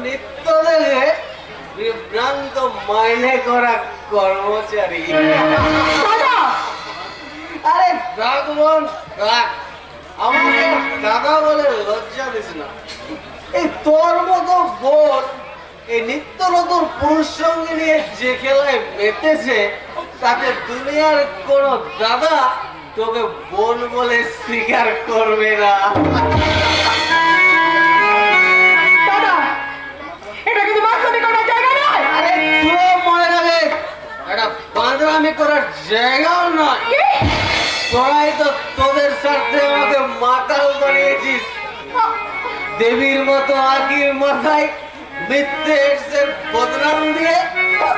নৃত্য দেখে বিভ্রান্ত মাইনে করা কর্মচারী। দাদা আরে ডাক বোন ডাক, আমাকে দাদা বলে লজ্জা দিস না। এই তোর মতো বোন এই নিত্য নতুন পুরুষ সঙ্গে নিয়ে যে খেলায় মেতেছে, তাতে দুনিয়ার কোন দাদা তোকে বোন বলে স্বীকার করবে না। দাদা এটা কিন্তু বাস্তবে করার জায়গা নয়। আরে তুই মনে রাখে, এটা বাঁদরামি করার জায়গাও নয়। তোরাই তো তোদের স্বার্থে আমাকে মাতাল বানিয়েছিস। দেবীর মতো আকির মাথায় মিথ্যে এর বদনাম দিয়ে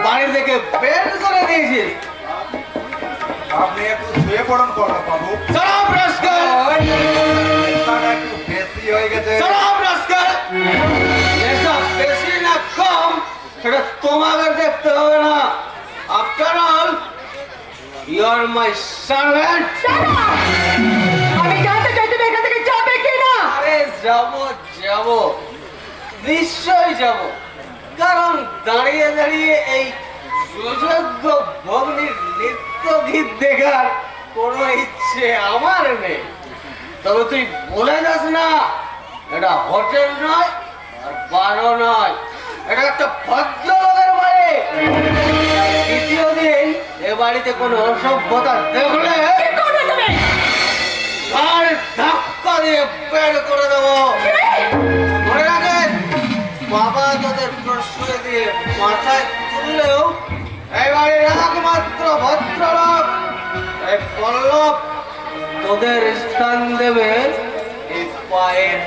বাড়ি থেকে বের করে দিয়েছিস। আপনি একটু শুয়ে পড়ুন করো বাবু, সরব রাস্কাল, টাকা একটু বেশি হয়ে গেছে। সরব রাস্কাল, এসব বেশি না কম সেটা তোমাকে দেখতে হবে না। After all you are my servant. দাদা আমি জানতে চাই তুমি এখান থেকে যাবে কিনা। আরে যাবো যাবো, নিশ্চয় যাব, কারণ দাঁড়িয়ে দাঁড়িয়ে এই সুযোগ্য ভগ্নির নৃত্য গীত দেখার কোনো ইচ্ছে আমার নেই। তবে তুই বলে যাস না, এটা হোটেল নয় আর বারো নয়, এটা একটা ভদ্রলোকের বাড়ি। দ্বিতীয় দিন এ বাড়িতে কোনো অসভ্যতা দেখলে কি করবে তুমি? আর ধাক্কা দিয়ে বের করে দেবো। মনে রাখেন, বাবা তোদের প্রশ্রয় দিয়ে মাথায় তুললেও এই বাড়ির একমাত্র ভদ্রলোক এই পল্লব তোদের স্থান দেবে এই পায়ের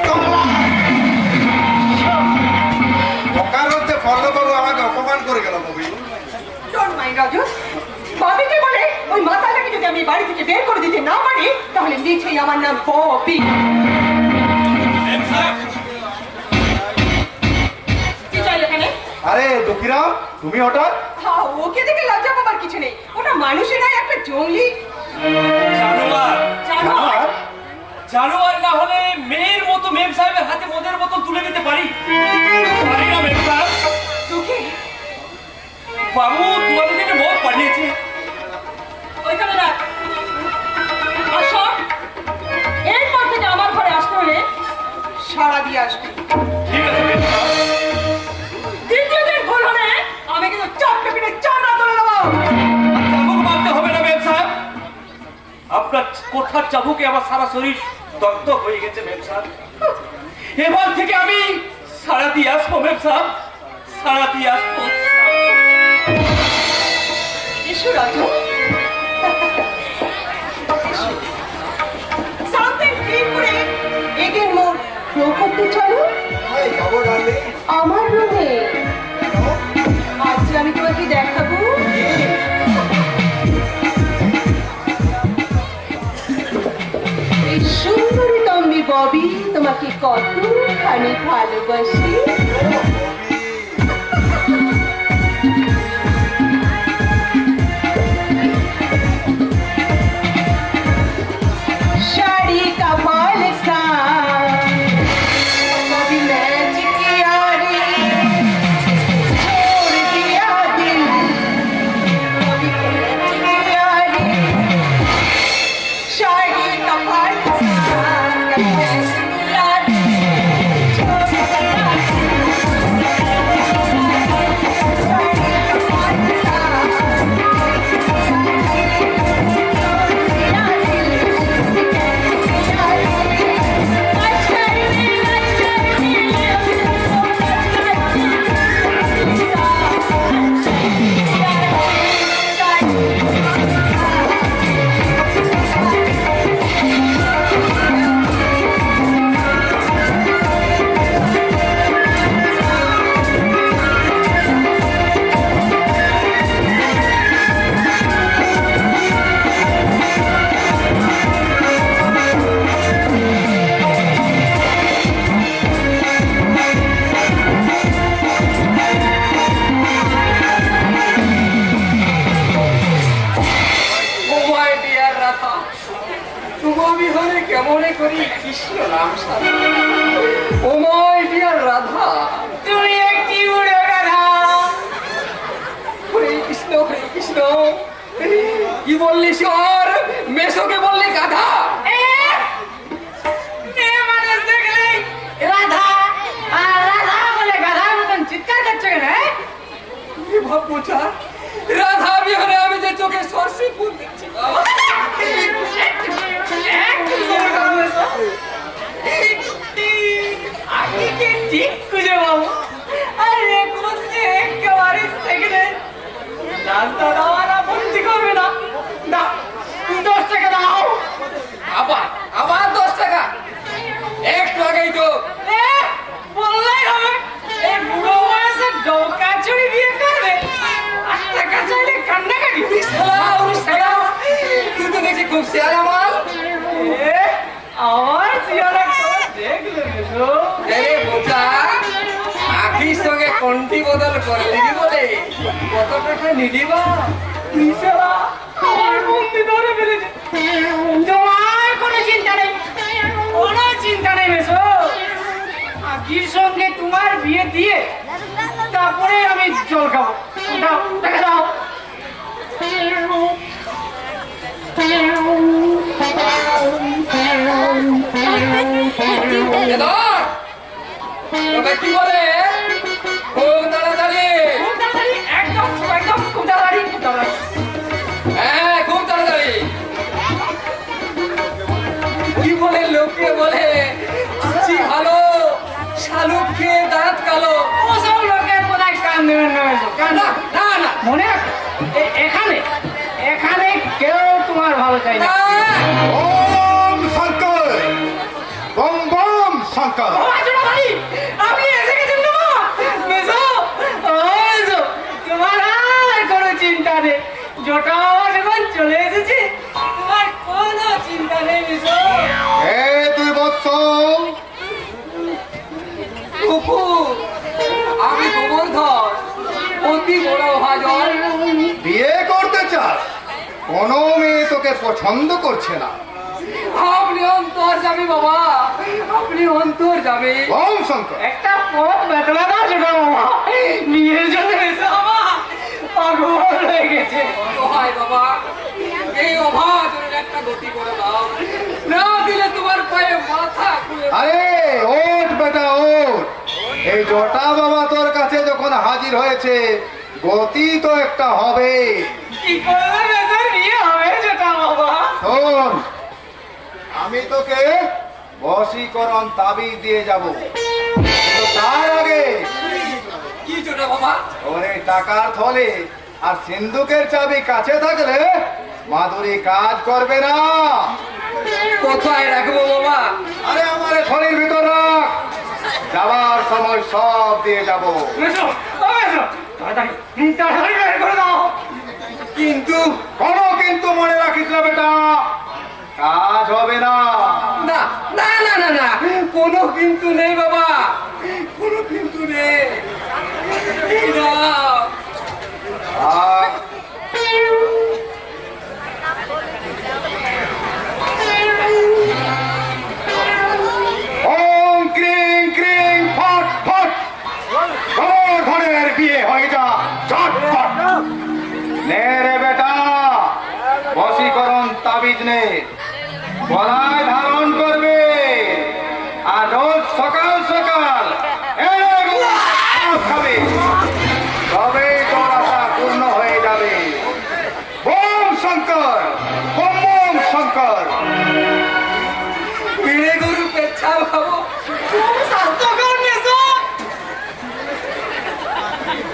তলায়। অকারণে পল্লববাবু আমাকে অপমান করে গেল কবি। Don't mind Raju. ববিকে বলে ওই মাতাটাকে যদি আমি বাড়ি থেকে বের করে দিতে না পারি, তাহলে নিচেই আমার নাম ববি। কি চাই এখানে? আরে দুঃখীরাম, তুমি হঠাৎ? হ্যাঁ, ওকে দেখে লজ্জা পাবার কিছু নেই। ওটা মানুষের নয়, একটা জঙ্গলি জানোয়ার। জানোয়ার। জানোয়ার না হলে মেয়ের মতো মেম সাহেবের হাতে মদের বোতল তুলে দিতে পারি? পারি না মেম সাহেব। তোকে বাবু তোমাদের জন্য মদ পাঠিয়েছে। ওইখানে রাখ। আর শোন, এরপর থেকে আমার ঘরে আসতে হলে সাড়া দিয়ে আসবি। ঠিক আছে মেম সাহেব। দ্বিতীয় দিন ভুল হলে আমি কিন্তু চাপকে পিঠে চামড়া তুলে দেবো। চাবুক মারতে হবে না মেম সাহেব। আপনার কোঠার চাবুকে আমার সারা শরীর দগ্ধ হয়ে গেছে মেম সাহেব। এবার থেকে আমি সারা দিয়ে আসবো মেম সাহেব, সারা দিয়ে আসবো। এসো রাজু। সামথিং ক্লিন করে এগেন মোর গ্রো করতে চলো যাবো ডার্লিং। আমার রুমে। আজ আমি তোমাকে দেখাবো এই সুন্দরী তম্বি ববি তোমাকে কতখানি ভালোবাসি। शाड़ी का बाल सा कभी मैच किया रे, छोड़ दिया दिल कभी मैच किया रे। शाड़ी का बाल सा कभी मैच किया रे, छोड़ दिया কেমনে করি কৃষ্ণ নাম সারা। ও মাই ডিয়ার রাধা, তুমি বললি সর, মেসোকে বললি গাধা। মেয়ে মানুষ দেখলে রাধা আর রাধা বলে গাধার মতন চিৎকার করছে কেন? কি ভাববো চার, রাধা বিহারে আমি যে চোখে সরষে ফুল দেখছি বাবা। আগে কি ঠিক খুঁজে পাবো? আরে করতে একেবারে সেকেন্ডে রাস্তা দেওয়ারা বন্দি করবে না। না, 10 টাকা দাও। আবার আবার 10 টাকা, একটু আগেই তো বললেই হবে এই বুড়ো বয়সে ডৌকা চুরি বিয়ে করবে। 8 টাকা চাইলে কান্নাকাটি। তুই তো দেখছি খুব শেয়ার আমার। আমার সিয়ারা দেখলে মেশো। আরে বোঝা, আখির সঙ্গে কোনটি বদল করে দিবি বলে কত টাকা নিলি বা? নিশারা আমার বন্দি ধরে ফেলেছে। তোমার কোনো চিন্তা নেই, কোনো চিন্তা নেই মেশো। আখির সঙ্গে তোমার বিয়ে দিয়ে তারপরে আমি জল খাবো। দাও টাকা দাও। এ ধর, তবে কি বলে খুব তাড়াতাড়ি। খুব তাড়াতাড়ি, একদম একদম খুব তাড়াতাড়ি, খুব তাড়াতাড়ি। হ্যাঁ, খুব তাড়াতাড়ি। কি বলে লোকে বলে আছি ভালো, শালুক খেয়ে দাঁত কালো। ওসব লোকের কোথায় কান দেবেন না মেশো, কান না না না মনে রাখ, এখানে এখানে কেউ তোমার ভালো চাই না। না। ওম শঙ্কর, বম বম শঙ্কর। ও আজনা ভাই, আপনি এসে গেছেন তো? মেশো, ও মেশো, তোমার আর কোনো চিন্তা নেই। জটা আমার এখন চলে এসেছে, তোমার কোনো চিন্তা নেই মেশো। এ তুই বৎস, কুকু, আমি গোবর্ধন, অতি বড় ভাজন। বিয়ে করতে চাস? কোনো মেয়ে তোকে পছন্দ করছে না। আপনি অন্তর যাবে বাবা, আপনি অন্তর যাবে। বম শঙ্কর, একটা পথ বেতলা দাও জটা বাবা, নিয়ে চলে এসে আমার পাগল হয়ে গেছে। অসহায় বাবা, এই অভাজনের একটা গতি করে দাও, না দিলে তোমার পায়ে মাথা খুলে। আরে ওঠ বেটা ওঠ। এই জটা বাবা তোর কাছে যখন হাজির হয়েছে, গতি তো একটা হবে। কি করলে বেচার বিয়ে হবে জটা বাবা? শোন, আমি তোকে বশীকরণ তাবিজ দিয়ে যাব, কিন্তু তার আগে কি ছোট বাবা? ওর এই টাকার থলে আর সিন্ধুকের চাবি কাছে থাকলে মাধুরী কাজ করবে না। কোথায় রাখবো বাবা? আরে আমার এই থলির ভিতর রাখ, যাবার সময় সব দিয়ে যাব। মেশো, ও মেশো, তাড়াতাড়ি তাড়াতাড়ি বের করে দাও। কিন্তু কোনো কিন্তু মনে রাখিস না বেটা, কাজ হবে না। না না না না না, কোনো কিন্তু নেই বাবা, কোনো কিন্তু নেই। এই নাও। আর ওম ক্রিং ক্রিং ফট ফট, ধনের বিয়ে হয়ে যা ঝটফট। নে রে বেটা, বশীকরণ তাবিজ নে, গলায় ধারণ করবে, আর রোজ সকাল সকাল খাবে, তবেই তোর আশা পূর্ণ হয়ে যাবে। ওম শঙ্কর, ওম ওম শঙ্কর। পিড়ে গরু পেচ্ছাপ খাবো, খুব স্বাস্থ্যকর মেশো।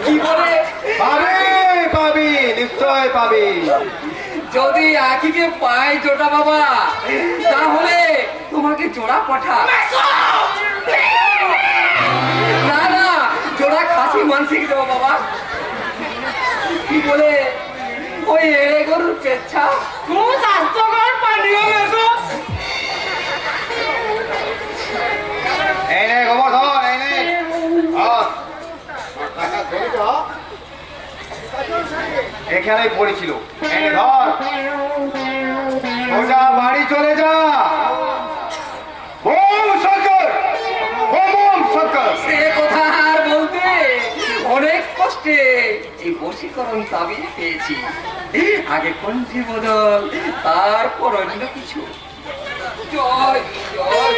কি বলে? পাবি পাবি, নিশ্চয় পাবি। যদি আখিকে পাই জোটা বাবা, তাহলে তোমাকে জোড়া পাঠা। না না, জোড়া খাসি মানসিক দেবো বাবা। কি বলে? ওই এড়ে গরুর পেচ্ছা। খুব স্বাস্থ্যকর পানীয় মেশো। এই নে গোবর্ধন, এই নে। টাকা ধরে তো এখানেই পড়েছিল। এই নে ধর, সোজা বাড়ি চলে যা। ওম শঙ্কর, ওম ওম শঙ্কর। সে কথা আর বলতে অনেক কষ্টে এই বশীকরণ তাবিজ পেয়েছি। আগে কণ্ঠে বদল, তারপর অন্য কিছু। জয় জয়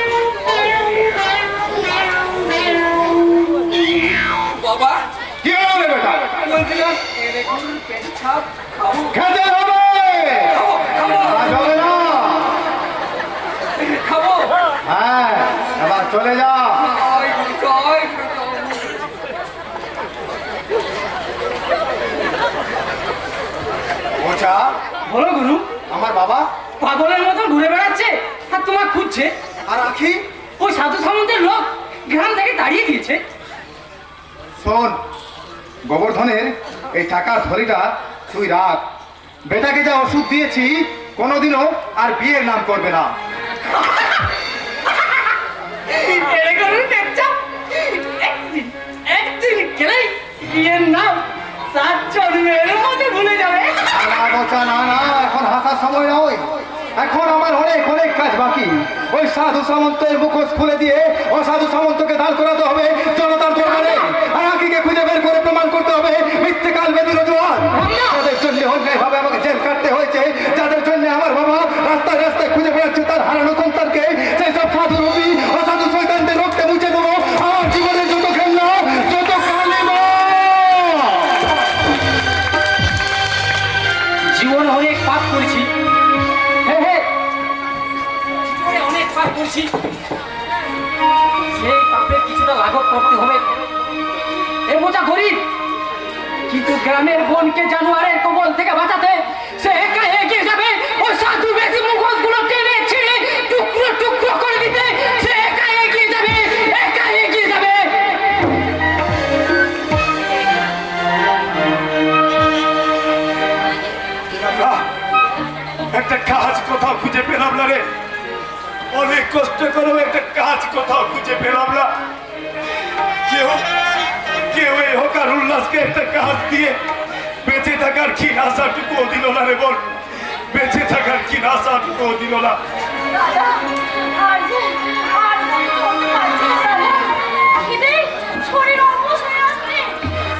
বাবা, কি হলো বেটা? বলছিলাম এরকম পেছাব খাবো। খেতে হবে। আজ হবে না। খাবো। হ্যাঁ, এবার চলে যা। জয় জয় ওচা, বলো গুরু, আমার বাবা পাগলের মতন ঘুরে বেড়াচ্ছে আর তোমার খুঁজছে। আর আখি, ওই সাধু সামন্তের লোক গ্রাম থেকে তাড়িয়ে দিয়েছে। শোন, গোবর্ধনের এই টাকার থলিটা তুই রাখ। বেটাকে যা ওষুধ দিয়েছি কোনোদিনও আর বিয়ের নাম করবে না। এরকম পেচ্ছাপ একদিন গেলেই বিয়ের নাম 7 জন্মের মধ্যে ভুলে যাবে। না বোচা, না না, এখন হাসার সময় নয়। এখন আমার অনেক অনেক কাজ বাকি। ওই সাধু সামন্তের মুখোশ খুলে দিয়ে অসাধু সামন্তকে দাঁড় করাতে হবে জনতার দরবারে। আর আকিকে খুঁজে বের করে প্রমাণ করতে হবে মিথ্যে কাল বেদুর জোয়ার। যাদের জন্য অন্যায়ভাবে আমাকে জেল কাটতে হয়েছে, যাদের জন্য আমার বাবা রাস্তায় রাস্তায় খুঁজে বেড়াচ্ছে তার হারানো সন্তানকে, সেই সব সাধু রূপী অসাধু শয়তানদের রক্তে মুছে দেবো আমার জীবনের যত খেলনা, যত কালিমা। জীবনে অনেক পাপ করেছি, জীবনে অনেক পাপ করছি, সেই পাপের কিছুটা লাঘব করতে হবে। এ বোঝা গরিব, কিন্তু গ্রামের বোনকে জানোয়ারের কবল থেকে বাঁচাতে সে একা এগিয়ে যাবে। ওই সাধু বেশি মুখোশগুলো টেনে ছিঁড়ে টুকরো টুকরো করে দিতে সে একা এগিয়ে যাবে, একা এগিয়ে যাবে। একটা কাজ কোথাও খুঁজে পেলাম না রে। অনেক কষ্ট করেও একটা কাজ কোথাও খুঁজে পেলাম না। কেউ কেউ এই হকার উল্লাসকে একটা কাজ দিয়ে বেঁচে থাকার কি আশাটুকুও দিল না রে বল। বেঁচে থাকার কি আশাটুকুও দিল না। দাদা, আর যে চলতে পারছি না দাদা। খিদে শরীর অবশ হয়ে আসছে,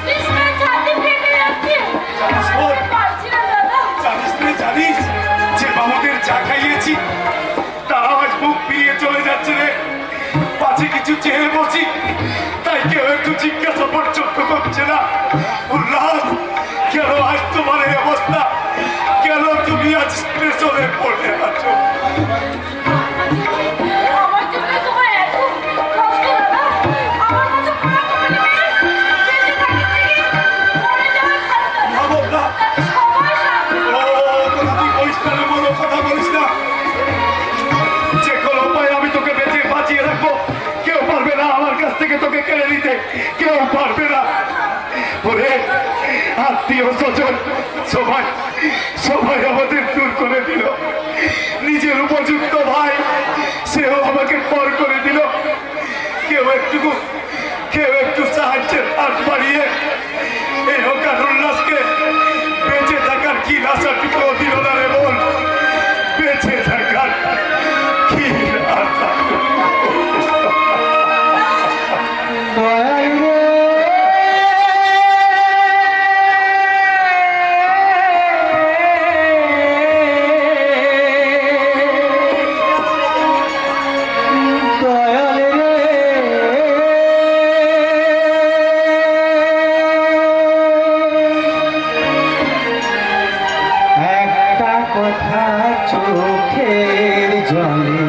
তৃষ্ণায় ছাতি ফেটে যাচ্ছে। আর পারছি না দাদা। জানিস রে, জানিস যে বাবাদের চা খাইয়েছি তারা আজ মুখ ফিরিয়ে চলে যাচ্ছে রে। পাছে কিছু চেয়ে বসি, তাই কেউ একটু জিজ্ঞাসা পর্যন্ত করছে না। উল্লাস, কেন আজ তোমার এই অবস্থা? কেন তুমি আজ স্টেশনে পড়ে আছো? আমার জন্য তোমার এত কষ্ট দাদা। আমার মতো খারাপ হবে না। বেঁচে থাকার থেকে মরে যাওয়া ভালো দাদা। ভাবো না। সবাই সাথে ও, কথা তুই পরিষ্কারে বলো, কথা বলিস না। যে কোনো উপায়ে আমি তোকে বেঁচে বাঁচিয়ে রাখবো। কেউ পারবে না আমার কাছ থেকে তোকে কেড়ে নিতে, কেউ পারবে না। ওরে, আত্মীয় স্বজন সবাই সবাই আমাদের দূর করে দিল। নিজের উপযুক্ত ভাই সেও আমাকে পর করে দিল। কেউ একটু সাহায্যের হাত বাড়িয়ে এই হকার উল্লাসকে বেঁচে থাকার কি আশাটুকু দিল না রে বল। বেঁচে থাকার কি আশা। একটা কথা চোখের জলে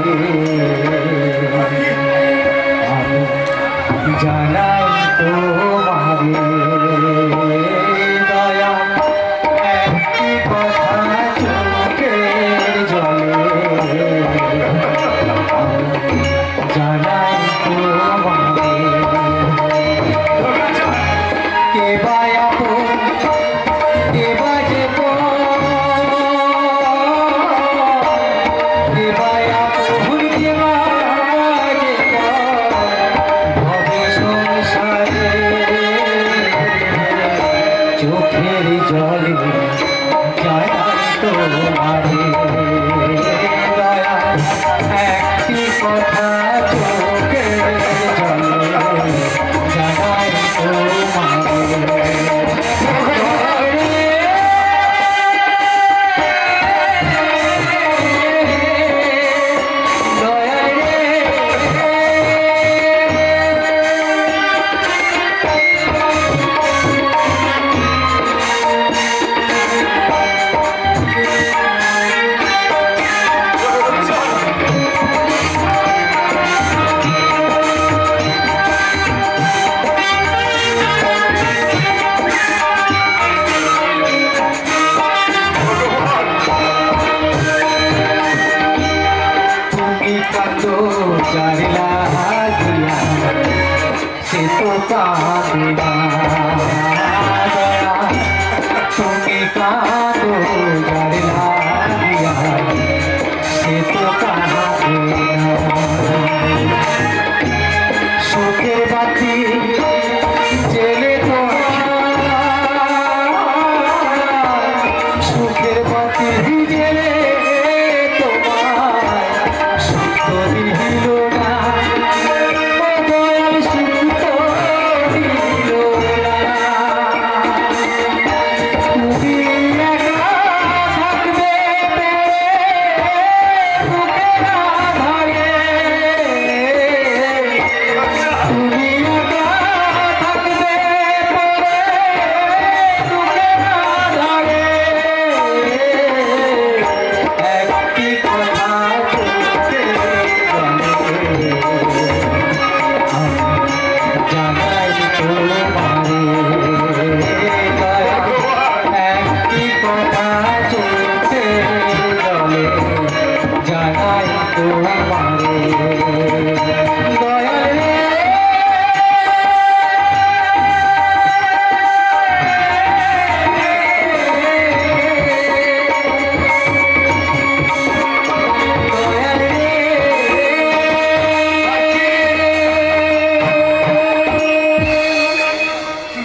আমি জানাই তোমারে দয়া। একটি কথা চোখের জলে আমি জানাই তোমারে। কে বা আপন, কে বা যে পর, কে বা আপন, কে বা যে পর, ভবে সংসারে চোখের জলে জানাই তোমারে দয়া। একটি কথা চোখের জলে জানাই তোমারে।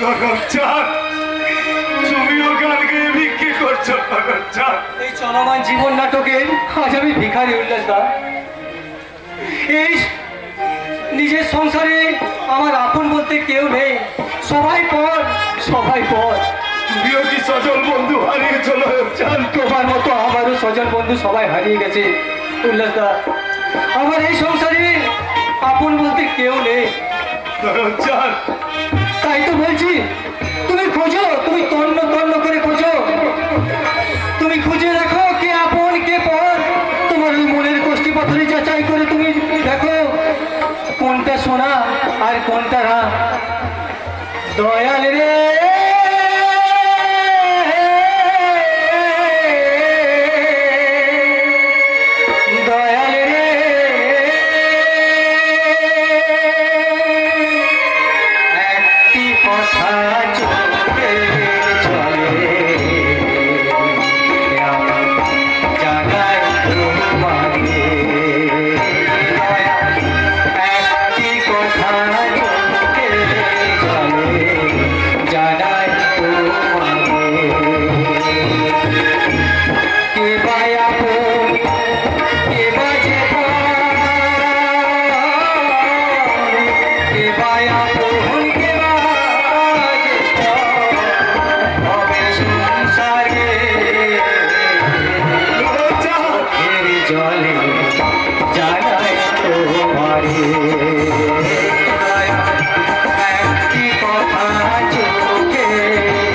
চাঁদ, তুমিও গান গেয়ে বিক্রি করছো চাঁদ। এই চলমান জীবন নাটকে আজ আমি ভিখারি উল্লাস দা। এই নিজের সংসারে আমার আপন বলতে কেউ নেই, সবাই পর সবাই পর। তুমিও কি সজল বন্ধু হারিয়ে চলো চাঁদ? তোমার মতো আমারও স্বজন বন্ধু সবাই হারিয়ে গেছে উল্লাস দা। আমার এই সংসারে আপন বলতে কেউ নেই, চাঁদ। তাই তো বলছি তুমি খোঁজো, তুমি তন্ন তন্ন করে খোঁজো, তুমি খুঁজে দেখো কে আপন কে পর। তোমার ওই মনের কষ্টি পাথরে যাচাই করে তুমি দেখো কোনটা সোনা আর কোনটা না। দয়াল রে দয়াল রে একটি কথা চোখে চলে জাগায় তোমাকে। একটি কথা চোখে চলে জাগায় তোমাকে। কে বায়াবো কে বাজে কে বায়াবো কে বাজে হবে সংসারে চোখের জলে জানায় তোমারে। একটি কথা চোখে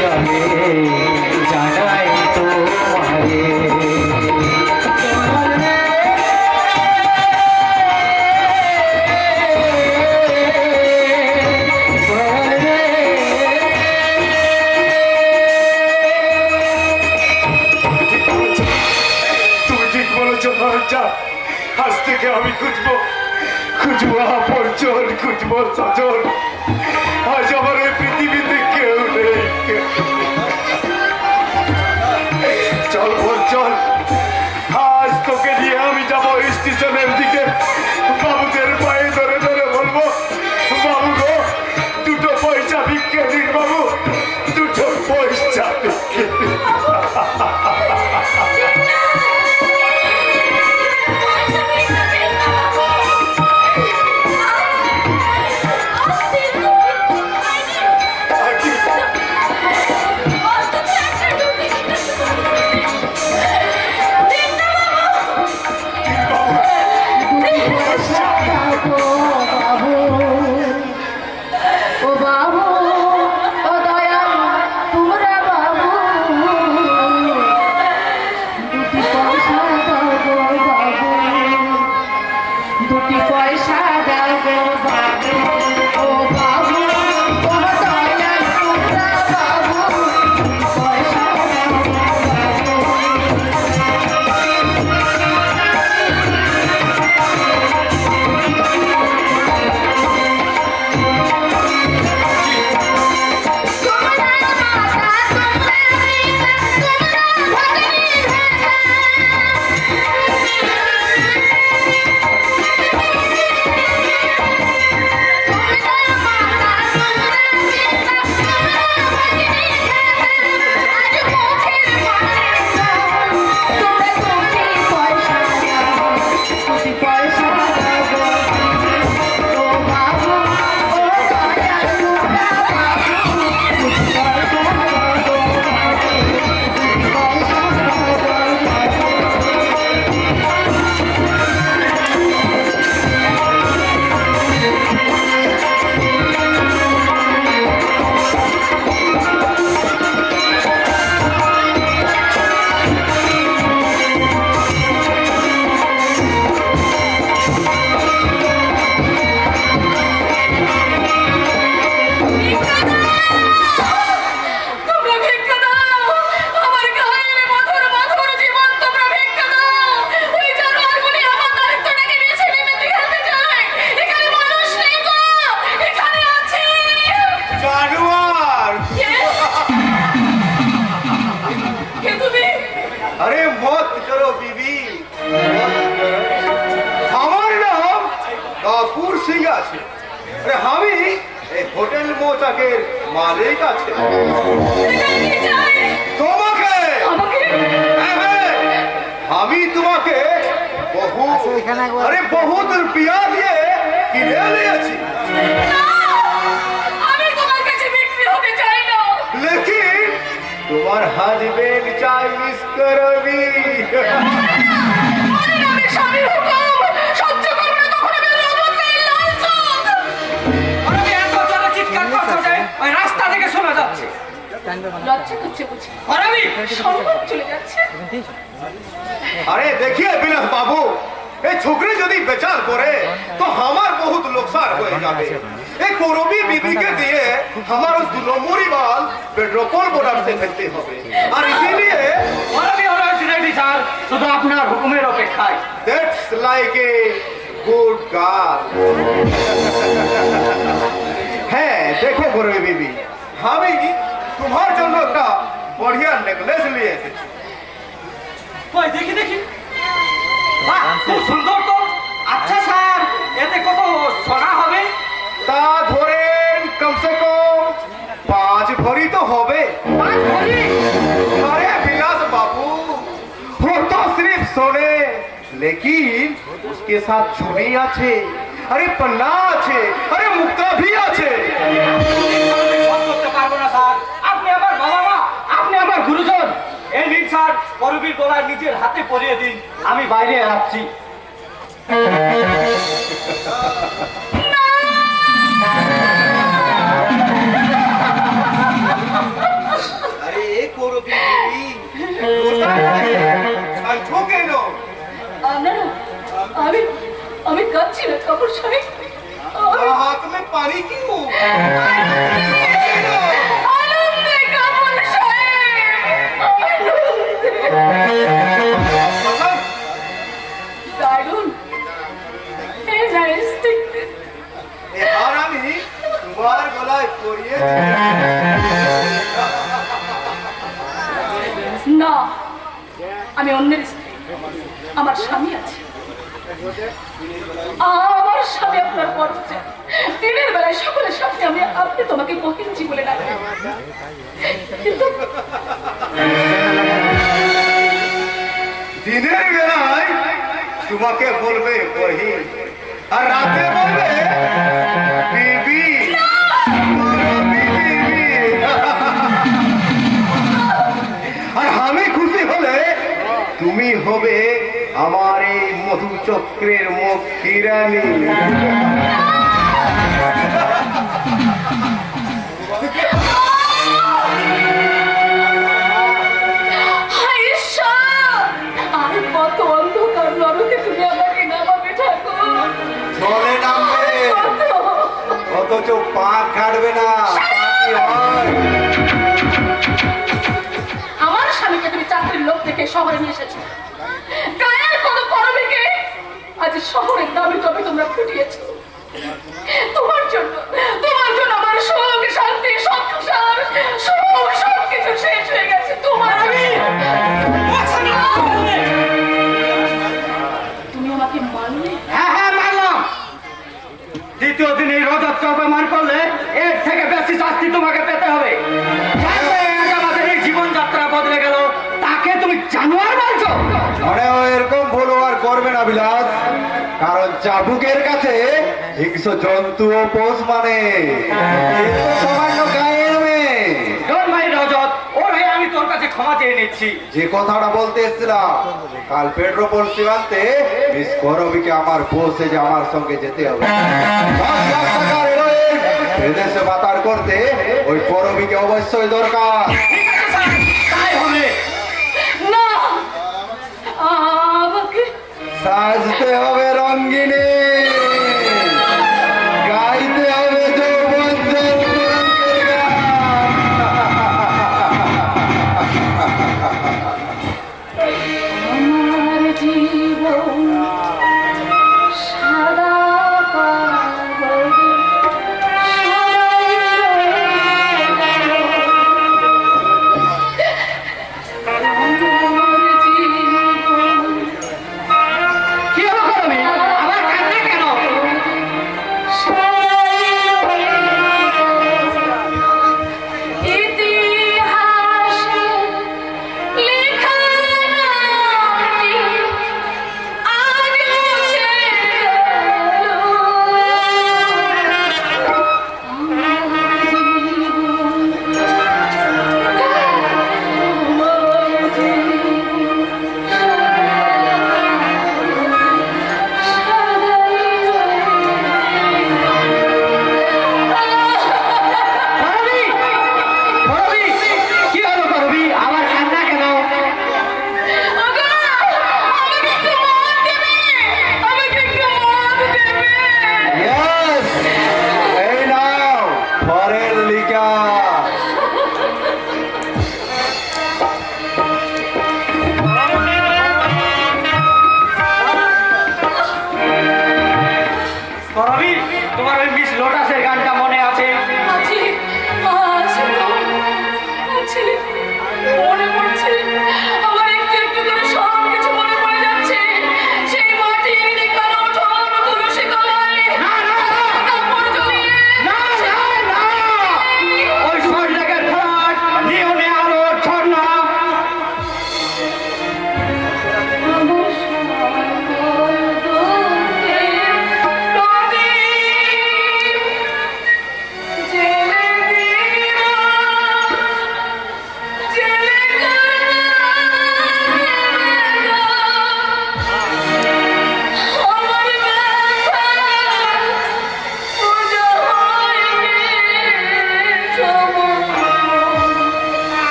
জলে জানায় তোমারে। তুমি ঠিক বলেছো চাঁদ। আজ থেকে আমি খুঁজবো আপনজন, খুঁজবো সজন। আজ আমার এই পৃথিবীতে কেউ নেই। চল বল চল, আজ তোকে নিয়ে আমি যাবো স্টেশনের দিকে। বাবুদের পায়ে ধরে ধরে বলবো, বাবু গো দুটো পয়সা ভিক্ষে দিন, বাবু দুটো পয়সা ভিক্ষে দিন। ও বাবু ও দয়াল তোমরা বাবু দুটি পয়সা দাও গো বাবু, দুটি পয়সা দাও গো বাবু। ও বাবু ও দয়াল তোমরা বাবু পয়সা দাও গো বাবু। এই হোটেল মোচাকের মালিক আছে এখানে নিয়ে যায়। তোমাকে আমাকে হ্যাঁ, হ্যাঁ, আমি তোমাকে বহুত রুপিয়া দিয়ে কিনে নিয়েছি না, আমি তোমার কাছে বিক্রি হতে চাই না। लेकिन তোমার হাজবেন্ড চাই মিস করবি আমি স্বামীর হুকুম সহ্য করব না, কখনো বেরোবো না, এই লাঞ্ছন। আর আমি এত জোরে চিৎকার করছো যে ওই রাস্তা থেকে শোনা যাচ্ছে। লজ্জা করছে বুঝি, আর আমি সম্মান চলে যাচ্ছে। अरे देखिए বিলাস বাবু এই छोकरी যদি বেচার করে তো আমার বহুত লোকসান হয়ে যাবে এই করবি বিবিকে দিয়ে हमारा দুলমুড়ি মাল পেট্রোল বর্ডার से खरीदते হবে আর इसीलिए আর আমি অলওয়েজ রেডি স্যার, শুধু আপনার হুকুমের অপেক্ষায়। That's like a good girl হ্যাঁ দেখো করবি বিবি আমি তোমার জন্য একটা बढ़िया नेकलेस लिए এসেছি কই দেখি দেখি। বাহ, খুব সুন্দর তো। আচ্ছা স্যার, এতে কত সোনা হবে? তা ধরেন কমসে কম 5 ভরি তো হবে 5 ভরি? अरे विलास बाबू वो तो सिर्फ सोने लेकिन उसके साथ चूड़ी আছে अरे पन्ना আছে अरे मुक्ता भी আছে আমি সব করতে পারবো না স্যার। আপনি আমার বাবা মা, আপনি আমার গুরুজন। এই নিন স্যার, করবীর গলায় নিজের হাতে পরিয়ে দিন, আমি বাইরে আসছি। अरे एक করবি বিবি ছাড়ছো কেন না, আমি আমি কাঁদছি না কাপড় সাহেব। हाथ में पानी क्यों আনন্দে কাপড় সাহেব, पसंद দারুণ, এই নাইস দেখতে। এ হার আমি তোমার গলায় পরিয়েছি না, আমি অন্যের স্ত্রী, আমার স্বামী আছে। আমার স্বামী আপনার পড়ছে দিনের বেলায় সকলের সামনে আপনি তোমাকে মহিনজি বলে ডাকেন, কিন্তু দিনের বেলায় তোমাকে বলবে বহিন আর রাতে বলবে বিবি বিবি। আর আমি খুশি হলে তুমি হবে আমার এই মধুচক্রের মুক্তি রানী হায় ঈশ্বর, আর কত অন্ধকার নরকে তুমি আমাকে নামাবে ঠাকুর। চলে নামবে কত অথচ পাক কাটবে না পাখি হয়। আমার স্বামীকে তুমি চাকরির লোক দেখে শহরে নিয়ে এসেছো, গায়ের কোনো করবিকে আজ শহরের দাবি টবে তোমরা ফুটিয়েছো। তোমার জন্য আমার সুখ শান্তি সংসার সব কিছু শেষ হয়ে গেছে। তোমার তুমি আমাকে মানলে? হ্যাঁ হ্যাঁ, মানলাম। দ্বিতীয় দিন এই রজতকে অপমান করলে এর থেকে বেশি শাস্তি তোমাকে পেতে হবে। জানলে আজ আমাদের এই জীবনযাত্রা বদলে গেল, তাকে তুমি জানোয়ার বলছো? মনে হয় এরকম ভুল আর করবে না বিলাস, কারণ চাবুকের কাছে হিংস্র জন্তু ও পোষ মানে এ তো সামান্য গায়ের মেয়ে। ডোন্ট মাইন্ড রজত, ওর হয়ে আমি তোর কাছে ক্ষমা চেয়ে নিচ্ছি। যে কথাটা বলতে এসেছিলাম, কাল পেট্রোপোল সীমান্তে মিস করবিকে আমার বসে যে আমার সঙ্গে যেতে হবে। 10 লাখ টাকার হেরোইন বিদেশে বাতার করতে ওই করবিকে অবশ্যই দরকার। ঠিক আছে স্যার, তাই হবে। না, আমাকে সাজতে হবে রঙ্গিনী, গাইতে হবে যৌবন জলপুরঙ্গের গান। আমার জীবন সাদা কাগজে সরাই গেল। আমার জীবন কি হলো করবি? আবার কান্না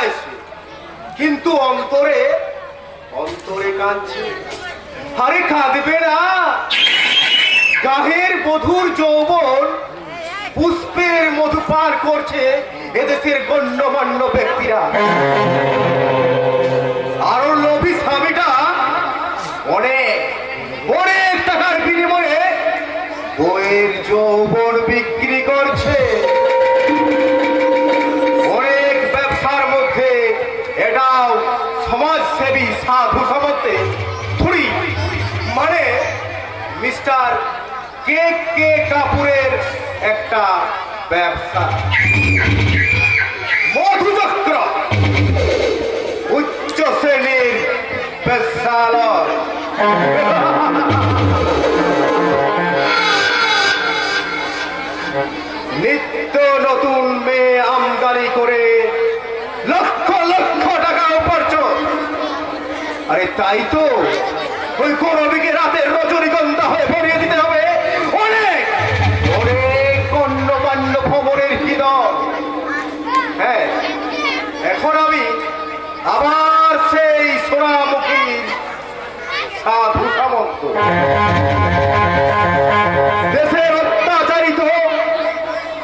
এসছে, কিন্তু অন্তরে অন্তরে কাঁদছে। আরে কাঁদবে না, গাহের বধুর যৌবন পুষ্পের মধু পান করছে এদেশের গণ্যমান্য ব্যক্তিরা। আরো লোভী স্বামীটা অনেক অনেক টাকার বিনিময়ে বইয়ের যৌবন বিক্রি করছে। অনেক ব্যবসার মধ্যে এটাও সমাজসেবী সাধু সামন্তে থুড়ি মানে মিস্টার কে কে কাপুরের একটা ব্যবসা। মধুচক্র উচ্চ শ্রেণীর ব্যবসালয়। নিত্য নতুন মেয়ে আমদানি করে লক্ষ লক্ষ টাকা উপার্জন। আরে তাই তো ওই গৌরবীকে রাতের রজনীগন্ধা হয়ে ভরিয়ে দিতে হবে অনেক অনেক গণ্যমান্য খবরের হৃদয়। হ্যাঁ, এখন আমি আবার সেই সোনামুখী সাধু সামন্ত। দেশের অত্যাচারিত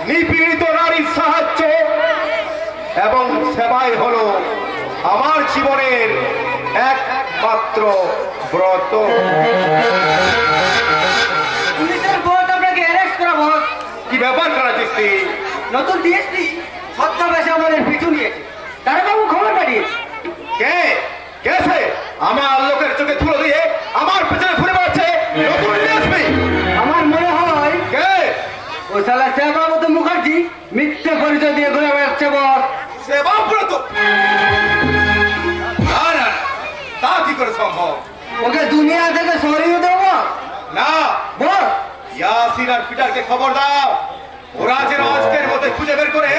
নিপীড়িত নারীর সাহায্য এবং সেবাই হলো আমার জীবনের একমাত্র ব্রত। পুলিশের বোর্ড আপনাকে অ্যারেস্ট করা বস। কি ব্যাপার করাচ্ছিস তুই? নতুন ডিএসপি ছদ্মবেশে আমাদের পিছু নিয়েছে। দাঁড়াবাবু খবর পাঠিয়েছে। কে কেসে আমার লোকের চোখে ধুলো দিয়ে আমার পেছনে ঘুরে বেড়াচ্ছে নতুন ডিএসপি? আমার মনে হয় কে? ওই শালা সেবাবত মুখার্জি মিথ্যে পরিচয় দিয়ে ঘুরে বেড়াচ্ছে বস। সেবাব্রত? না না, তা কি করে সম্ভব? ওকে দুনিয়া থেকে সরিয়ে দেবো না, বস। ইয়াসিন আর পিটারকে খবর দাও, ওরা যেন আজকের মধ্যে খুঁজে বের করে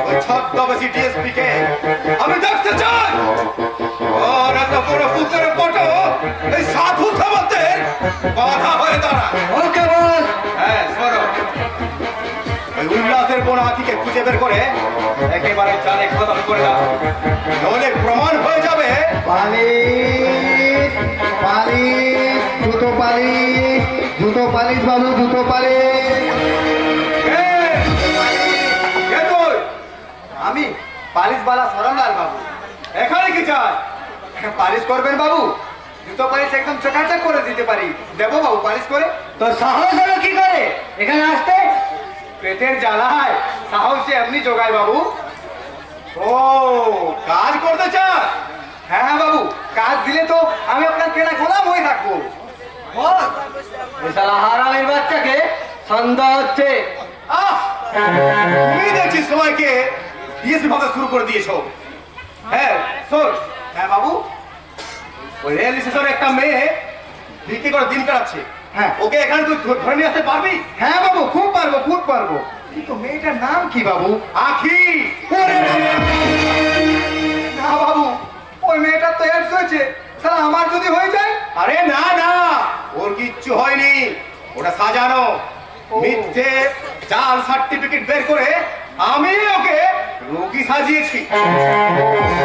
ওই ছদ্মবেশী ডিএসপি কে আমি দেখতে চাই। ওর এত বড় পুত্রের ফটো এই সাধু সামন্তের বাধা হয়ে দাঁড়ায়। ওকে বস। হ্যাঁ, শোনো, ওই উল্লাসের বোন আঁকিকে খুঁজে বের করে একেবারে জানে খতম করে দাও, নইলে প্রমাণ হয়ে যাবে। পালিশ পালিশ জুতো পালিশ জুতো পালিশ বাবু জুতো পালিশ। কে? কে তুই? আমি পালিশওয়ালা সরমলাল বাবু। এখানে কি চাই? পালিশ করবেন বাবু? জুতো পালিশ একদম চকাচক করে দিতে পারি। দেবো বাবু পালিশ করে? তো সাহস হলো কি করে এখানে আসতে? পেটের জ্বালায় সাহস যে এমনি জোগায় বাবু। ও, কাজ করতে চাস? হ্যাঁ হ্যাঁ বাবু, কাজ দিলে তো আমি আপনার কেনা গোলাম হয়ে থাকবো। বস, ওই শালা হারামির বাচ্চাকে সন্দেহ হচ্ছে। আহ, তুমি দেখছি সবাইকে ডিএসপি ভাবে শুরু করে দিয়েছো। হ্যাঁ শোন, হ্যাঁ বাবু। ওই রেল স্টেশনে একটা মেয়ে বিক্রি করে দিন কাটাচ্ছে। হ্যাঁ। ওকে এখানে তুই ধরে নিয়ে আসতে পারবি? হ্যাঁ বাবু, খুব পারবো খুব পারবো। কিন্তু মেয়েটার নাম কি বাবু? আখি। ওরে বাবা! না বাবু, ওই মেয়েটার তো এডস হয়েছে। তাহলে আমার যদি হয়ে যায়? আরে না না, ওর কিচ্ছু হয়নি, ওটা সাজানো মিথ্যে জাল সার্টিফিকেট বের করে আমি ওকে রোগী সাজিয়েছি।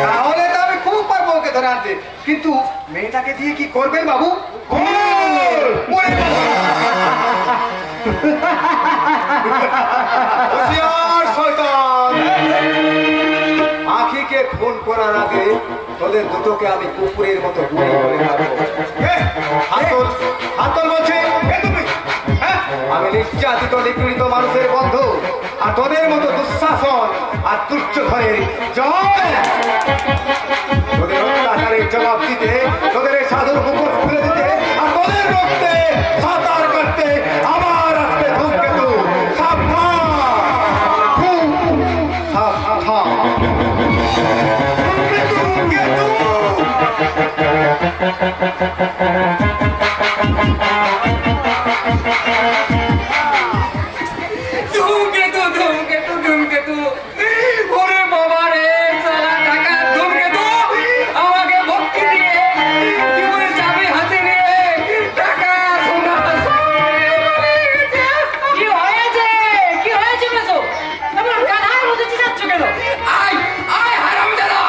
তাহলে তো আমি খুব পারবো ওকে ধরে আনতে। কিন্তু মেয়েটাকে দিয়ে কি করবেন বাবু? গোল! ওরে বাবা! হুঁশিয়ার শয়তান! আখিকে খুন করার আগে তোদের দুটোকে আমি কুকুরের মতো গুলি করে মারবো। এ, হাতল হাতল বলছে কে তুমি? হ্যাঁ, আমি নির্যাতিত নিপীড়িত মানুষের বন্ধু, আর তোদের মতো দুঃশাসন আর দুর্যোধনের জয়। তোদের অত্যাচারের জবাব দিতে, তোদের এই সাধুর মুখোশ খুলে দিতে, আর তোদের রক্তে সাঁতার কাটতে আমার আসবে ধূমকেতু। সাবধান! সাবধান! ধূমকেতু! ধূমকেতু ধূমকেতু ধূমকেতু, ওরে বাবা রে, সালা টাকা ধূমকেতু আমাকে ভক্তি দিয়ে জীবনের চাবি হাতে নিয়ে টাকা সোনা কি হয়েছে? কি হয়েছে বেসো? এমন গাধার মতো চিল্লাচ্ছ কেন? আয় আয় হারামজাদা,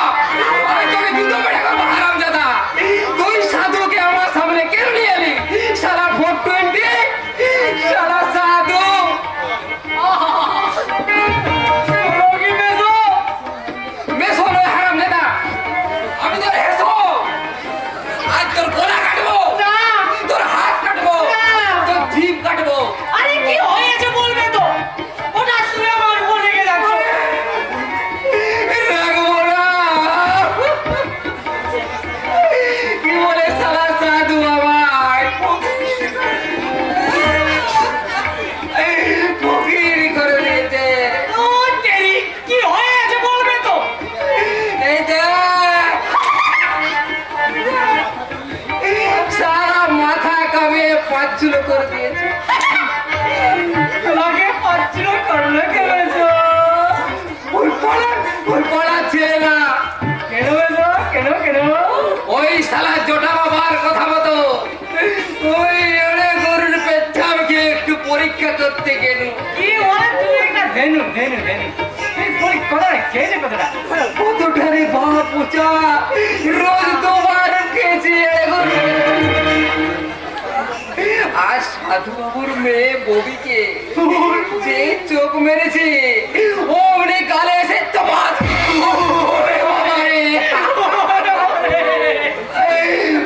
ভেনু ভেনু ভেনু কথাটা খেয়েছে কথাটা কতটা রে বাপ পোচা রোজ তোমার খেয়েছি এখন আর সাধু বাবুর মেয়ে ববিকে যে চোখ মেরেছে ওমনি গালে এসে তোমার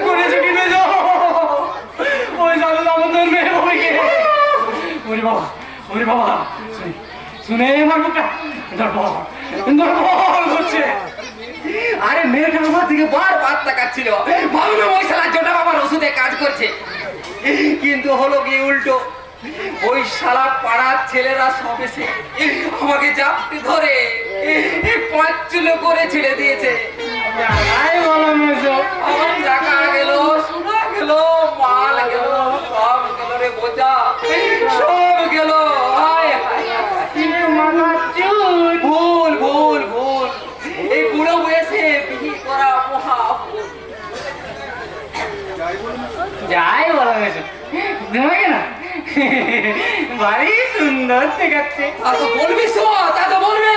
করেছে কি বেজো ওই সাধু বাবুর মেয়ে ববিকে ওরে বাবা শুনে আমার মুখটা দরবার করছে আরে মেয়েটা আমার দিকে বারবার তাকাচ্ছিল ভাবলাম ওই শালা জোটা বাবার ওষুধে কাজ করছে কিন্তু হলো গিয়ে উল্টো ওই শালা পাড়ার ছেলেরা সব এসে আমাকে জাপটে ধরে পাঁচ চুলো করে ছেড়ে দিয়েছে আমার টাকা গেল সোনা গেল মাল গেল সব গেল রে বোঝা সব গেল ভুল ভুল ভুল এই বুড়ো বয়সে বিহি করা মহা যাই বলা হয়েছে তোমাকে না ভারী সুন্দর দেখাচ্ছে তা তো বলবি তা তো বলবে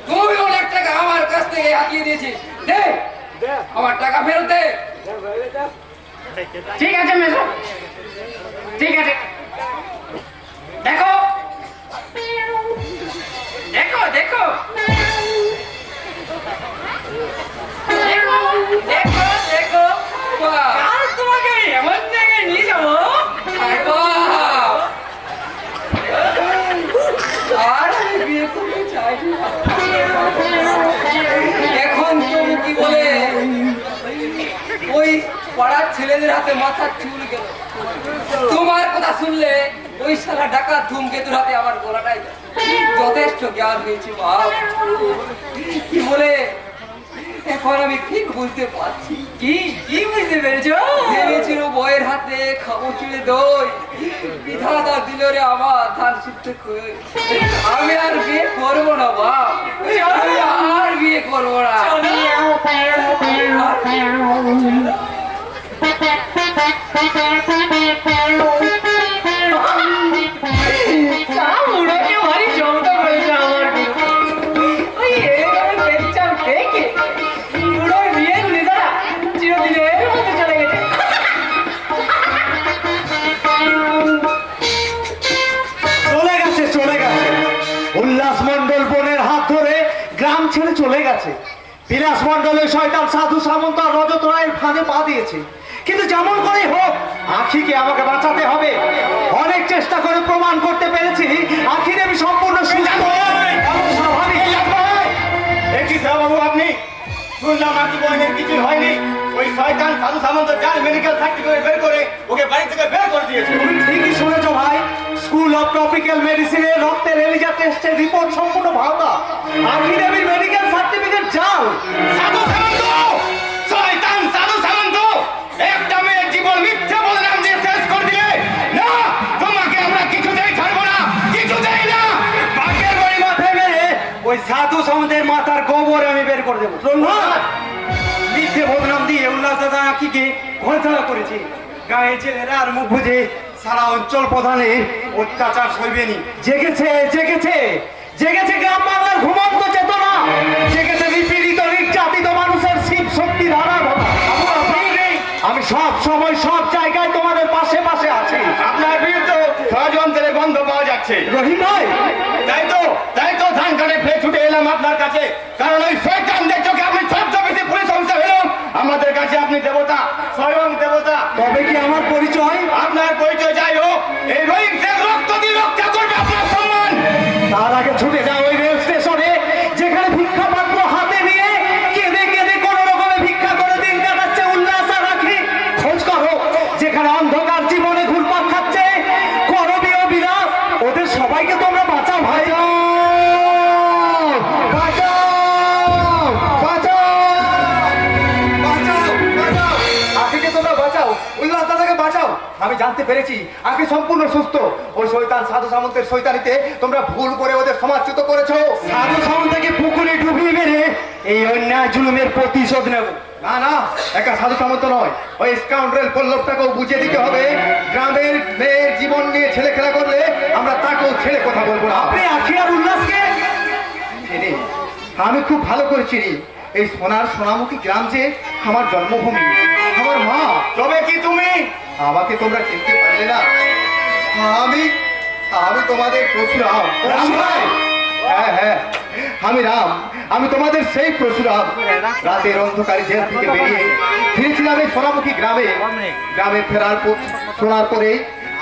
তুমি অনেক টাকা আমার কাছ থেকে হাতিয়ে দিয়েছি দে আমার টাকা ফেরত দে ঠিক আছে মেসো ঠিক আছে দেখো দেখো দেখো দেখো দেখো কাল তোমাকে এমন জায়গায় নিয়ে যাবো আর আমি বিয়ে করতে চাই এখন তুমি কি বলে ওই পাড়ার ছেলেদের হাতে মাথার চুল গেল তোমার কথা শুনলে ওই সারা ডাকাত ধূমকেতুর হাতে আমার গলাটাই যথেষ্ট জ্ঞান হয়েছে বাপ কি বলে এখন আমি ঠিক বুঝতে পারছি কি কি বুঝতে পেরেছ ভেবেছিল বইয়ের হাতে খাবো চুলে দই বিধাতা দিল রে আমার ধান সিদ্ধ করে আমি আর বিয়ে করবো না বাপ আমি আর বিয়ে করবো না ভারী জমটা করেছে আমার ওই পেচ্ছাপ দেখে বুড়োর বিয়ের নেতারা চিরদিনের মধ্যে চলে গেছে চলে গেছে উল্লাস মন্ডল বোনের হাত ধরে গ্রাম ছেড়ে চলে গেছে বিলাস মন্ডলের শয়তান সাধু সামন্ত আর রজত রায়ের ফাঁদে পা দিয়েছে কিন্তু যেমন করে হোক আখিকে আমাকে বাঁচাতে হবে অনেক চেষ্টা করে প্রমাণ করতে পেরেছি আখি দেবী সম্পূর্ণ সুস্থ এবং স্বাভাবিক। দেখি বাবু আপনি শুনলাম আকি বোনের কিছু হয়নি ওই শয়তান সাধু সামন্ত যার মেডিকেল সার্টিফিকেট বের করে ওকে বাড়ি থেকে বের করে দিয়েছে তুমি ঠিকই শুনেছো ভাই স্কুল অফ ট্রপিক্যাল মেডিসিনের রক্তের এলিজা টেস্টের রিপোর্ট সম্পূর্ণ ভালো আখি দেবীর মেডিকেল সার্টিফিকেট জাল সাধু সামন্ত শয়তান সাধু সামন্ত একটা মেয়ের জীবন মিথ্যা বদনাম দিয়ে শেষ করে দিলে না তোমাকে আমরা কিছুতেই ছাড়বো না কিছুতেই না বাঘের বাড়ি মাথায় মেরে ওই সাধু সামন্তের মাথার গোবর আমি বের করে দেবো মিথ্যে বদনাম দিয়ে উল্লাস দাদা আখিকে ঘরছাড়া করেছে গায়ে ছেলেরা আর মুখ বুঝে সারা অঞ্চল প্রধানের অত্যাচার সইবেনি জেগেছে জেগেছে জেগেছে গ্রাম বাংলার ঘুমন্ত চেতনা জেগেছে নিপীড়িত নির্যাতিত মানুষের শিব শক্তি ধারা আমি সব সময় সব জায়গায় তোমাদের পাশে পাশে আছি আপনার বিরুদ্ধে ষড়যন্ত্রের গন্ধ পাওয়া যাচ্ছে রহিম ভাই তাই তো ধান কাটে ফেলে ছুটে এলাম আপনার কাছে কারণ ওই শয়তানদের চোখে আপনি ছদ্মবেশী পুলিশ অফিসার হলেন আমাদের কাছে আপনি দেবতা স্বয়ং দেবতা তবে কি আমার পরিচয় আপনার পরিচয় যাই হোক এই রহিম শেখ রক্ত দিয়ে রক্ষা করবে আপনার সম্মান তার আগে ছুটে যাও ওই রেল স্টেশনে যেখানে ভিক্ষা পাত্র হাতে নিয়ে কেঁদে কেঁদে কোন রকমে ভিক্ষা করে দিন কাটাচ্ছে উল্লাস আর রাখি খোঁজ করো যেখানে অন্ধকার জীবনে ঘুরপাক খাচ্ছে করবীয় বিলাস ওদের সবাইকে তোমরা বাঁচাও ভাই উল্লাস দাদাকে বাঁচাও আমি জানতে পেরেছি আগে সম্পূর্ণ সুস্থ ওই শয়তান সাধু সামন্তের শয়তানিতে তোমরা ভুল করে ওদের সমাজচ্যুত করেছো সাধু সামন্তকে পুকুরে ডুবিয়ে মেরে এই অন্যায় জুলুমের প্রতিশোধ নেব না না, একা সাধু সামন্ত নয়, ওই স্কাউন্ডারেল পল্লবটাকেও বুঝিয়ে দিতে হবে। গ্রামের মেয়ের জীবন নিয়ে ছেলে খেলা করলে আমরা তাকেও ছেড়ে কথা বলবো না। আপনি আখিয়ার উল্লাসকে চিনি, আমি খুব ভালো করে চিনি। এই সোনার সোনামুখী গ্রাম যে আমার জন্মভূমি, আমার মা। তবে কি তুমি আমাকে তোমরা চিনতে পারলে না? আমি আমি তোমাদের পরশুরাম। রাম ভাই? হ্যাঁ হ্যাঁ, আমি রাম। আমি তোমাদের সেই পরশুরাম। রাতের অন্ধকারে জেল থেকে বেরিয়ে ফিরেছিলাম এই সোনামুখী গ্রামে। গ্রামে শোনার পরে